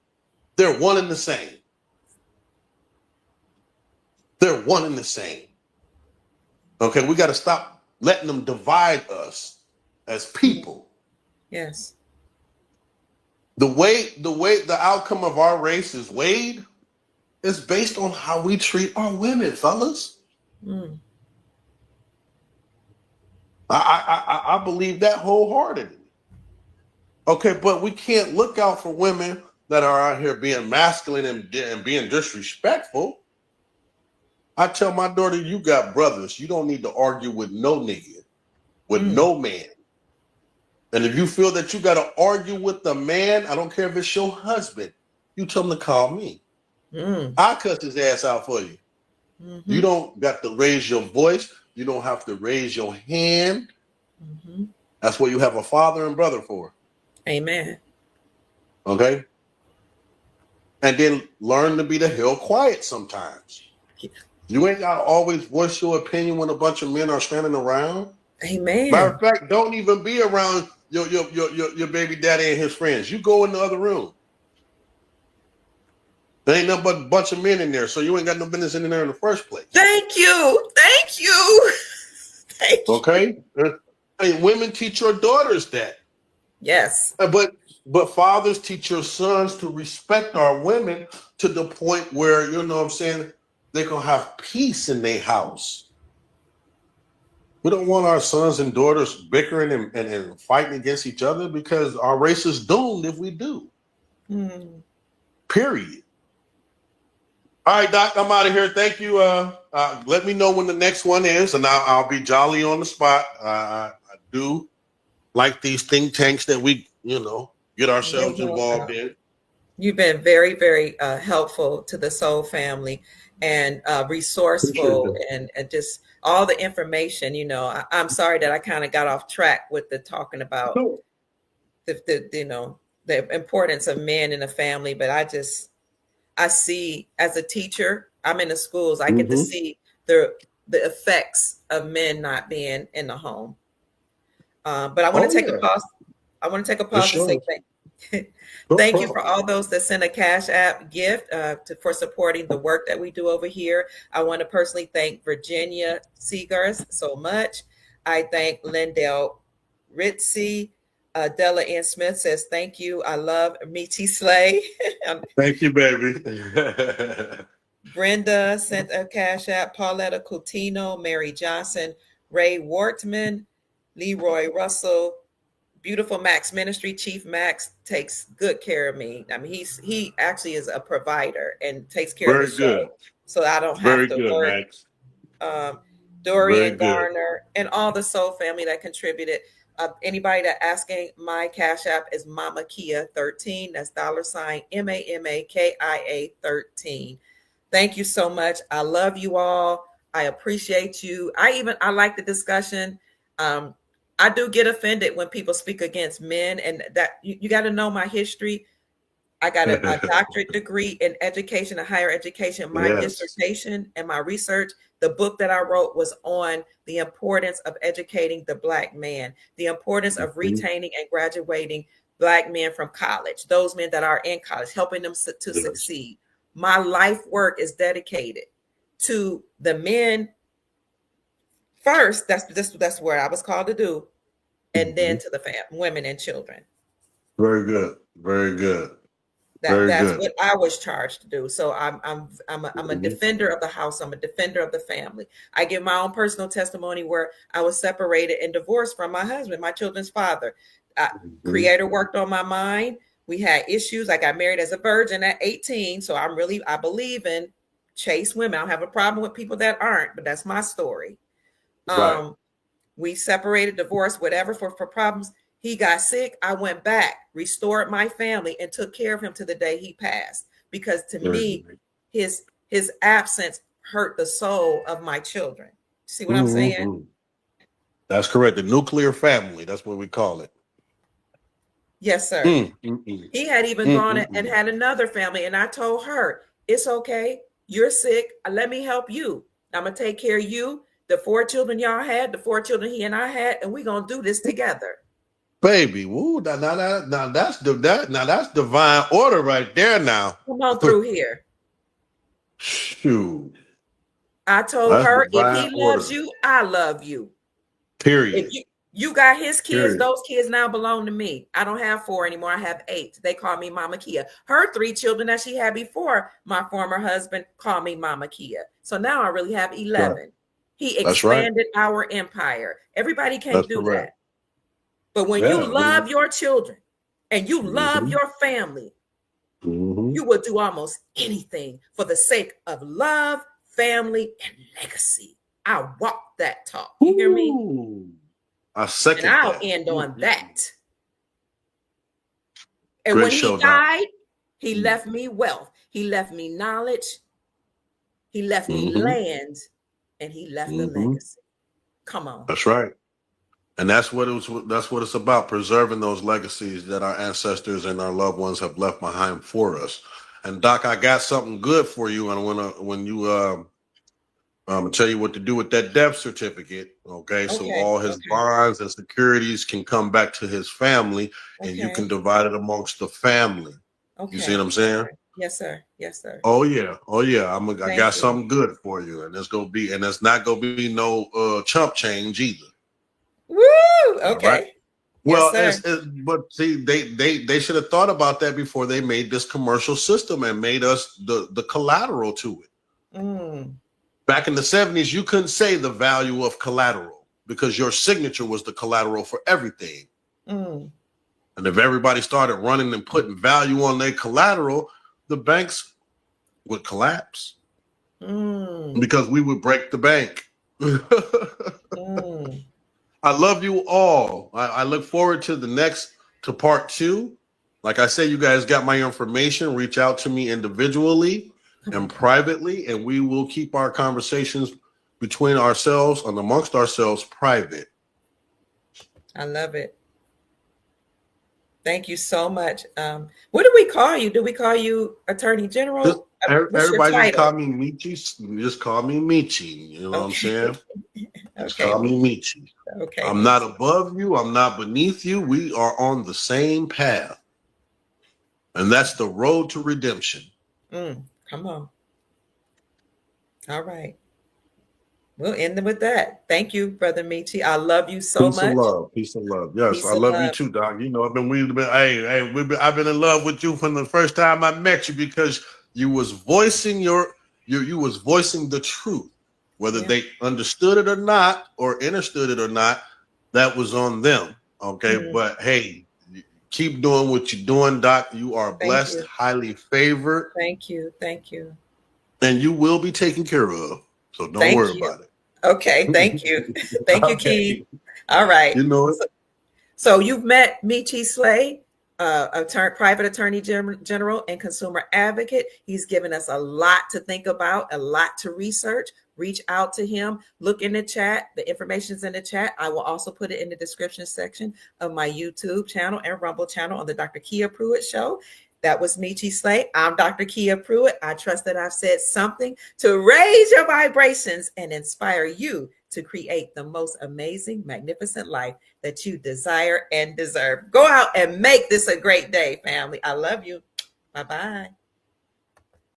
They're one and the same. They're one and the same. Okay, we got to stop letting them divide us as people. Yes. The way the outcome of our race is weighed is based on how we treat our women, fellas. I believe that wholeheartedly. Okay, but we can't look out for women that are out here being masculine and being disrespectful. I tell my daughter, you got brothers. You don't need to argue with no nigga, with no man. And if you feel that you got to argue with the man, I don't care if it's your husband, you tell him to call me. I'll cut his ass out for you. You don't got to raise your voice. You don't have to raise your hand. That's what you have a father and brother for. Amen. Okay? And then learn to be the hell quiet sometimes. You ain't got to always voice your opinion when a bunch of men are standing around. Amen. Matter of fact, don't even be around your baby daddy and his friends. You go in the other room. There ain't nothing but a bunch of men in there, so you ain't got no business in there in the first place. Thank you. Thank you. Thank you. Okay? Hey, women teach your daughters that. Yes. But fathers teach your sons to respect our women to the point where, you know what I'm saying, they're going to have peace in their house. We don't want our sons and daughters bickering and fighting against each other, because our race is doomed if we do. Period. All right, Doc, I'm out of here. Thank you. Let me know when the next one is, and I'll be jolly on the spot. I do like these think tanks that we, get ourselves involved in. You've been very, very helpful to the Soul family, and resourceful, and just all the information. I'm sorry that I kind of got off track with the talking about the importance of men in the family, but I see, as a teacher, I'm in the schools, I get to see the effects of men not being in the home. But I want to take a pause. I want to take a pause and say thank you for all those that sent a Cash App gift for supporting the work that we do over here. I want to personally thank Virginia Seegers so much. I thank Lindell Ritzy. Della Ann Smith says, thank you. I love Meechie Slay. Thank you, baby. Brenda sent a Cash App. Pauletta Coutinho, Mary Johnson, Ray Wortman, Leroy Russell, Beautiful Max Ministry. Chief Max takes good care of me. I mean, he actually is a provider and takes care of the show, so I don't have to work. Dorian Garner and all the Soul family that contributed. Anybody that asking, my Cash App is Mama Kia 13. That's $MAMAKIA 13. Thank you so much. I love you all. I appreciate you. I like the discussion. I do get offended when people speak against men, and that you got to know my history. I got a doctorate degree in education, a higher education. My dissertation and my research, the book that I wrote, was on the importance of educating the Black man, the importance of retaining and graduating Black men from college, those men that are in college, helping them to succeed. My life work is dedicated to the men first. That's where I was called to do, and then to the women and children. Very good. Very good. That's what I was charged to do. So I'm a defender of the house. I'm a defender of the family. I give my own personal testimony where I was separated and divorced from my husband, my children's father. Creator worked on my mind. We had issues. I got married as a virgin at 18. So I believe in chaste women. I don't have a problem with people that aren't, but that's my story. Right. We separated, divorced, whatever for problems. He got sick. I went back, restored my family, and took care of him to the day he passed. Because to me, his absence hurt the soul of my children. See what I'm saying? That's correct. The nuclear family. That's what we call it. Yes, sir. He had even gone and had another family. And I told her, it's okay. You're sick. Let me help you. I'm going to take care of you. The 4 children y'all had, the 4 children he and I had, and we're going to do this together. Baby, woo! Now that's divine order right there. Now come on through here. Shoot! I told her, if he loves you, I love you. Period. If you got his kids, those kids now belong to me. I don't have 4 anymore. I have 8. They call me Mama Kia. Her 3 children that she had before my former husband call me Mama Kia. So now I really have 11. Right. He expanded our empire. Everybody can't do that. But when you love your children and you love your family, you will do almost anything for the sake of love, family, and legacy. I walk that talk. You hear me? I second and I'll that. End on that. And when he died, he left me wealth. He left me knowledge. He left me land. And he left a legacy. Come on. That's right. And that's what it's about, preserving those legacies that our ancestors and our loved ones have left behind for us. And Doc, I got something good for you. And when you I'm gonna tell you what to do with that death certificate. Okay, so Okay. all his bonds and securities can come back to his family, and you can divide it amongst the family. Okay. You see what I'm saying? Yes, sir. Yes, sir. Oh yeah, oh yeah. I got you. something good for you, and it's not gonna be no chump change either. Woo! All right. Okay. Well, Yes, sir. but see, they should have thought about that before they made this commercial system and made us the collateral to it. Mm. Back in the 70s, you couldn't say the value of collateral because your signature was the collateral for everything. Mm. And if everybody started running and putting value on their collateral, the banks would collapse because we would break the bank. I love you all. I look forward to part 2. Like I say, you guys got my information. Reach out to me individually and privately, and we will keep our conversations between ourselves and amongst ourselves private. I love it. Thank you so much. What do we call you? Do we call you Attorney General? Everybody just call me Meechie. Just call me Meechie. You know what I'm saying? Just call me Meechie. Okay. I'm not above you. I'm not beneath you. We are on the same path. And that's the road to redemption. Come on. All right. We'll end with that. Thank you, Brother Meechie. I love you so much. Peace and love. Peace and love. Yes, Peace I love you too, Doc. You know, I've been in love with you from the first time I met you because you was voicing you was voicing the truth. Whether they understood it or not, or understood it or not, that was on them. Okay. But hey, keep doing what you're doing, Doc. You are blessed, highly favored. Thank you. Thank you. And you will be taken care of. So don't worry about it. Okay. Thank you. Thank you, Key. All right. You know it. So you've met Meechie Slay, private attorney general and consumer advocate. He's given us a lot to think about, a lot to research. Reach out to him. Look in the chat. The information's in the chat. I will also put it in the description section of my YouTube channel and Rumble channel on the Dr. Kia Pruitt Show. That was Meechie Slay. I'm Dr. Kia Pruitt. I trust that I've said something to raise your vibrations and inspire you to create the most amazing, magnificent life that you desire and deserve. Go out and make this a great day, family. I love you. Bye-bye.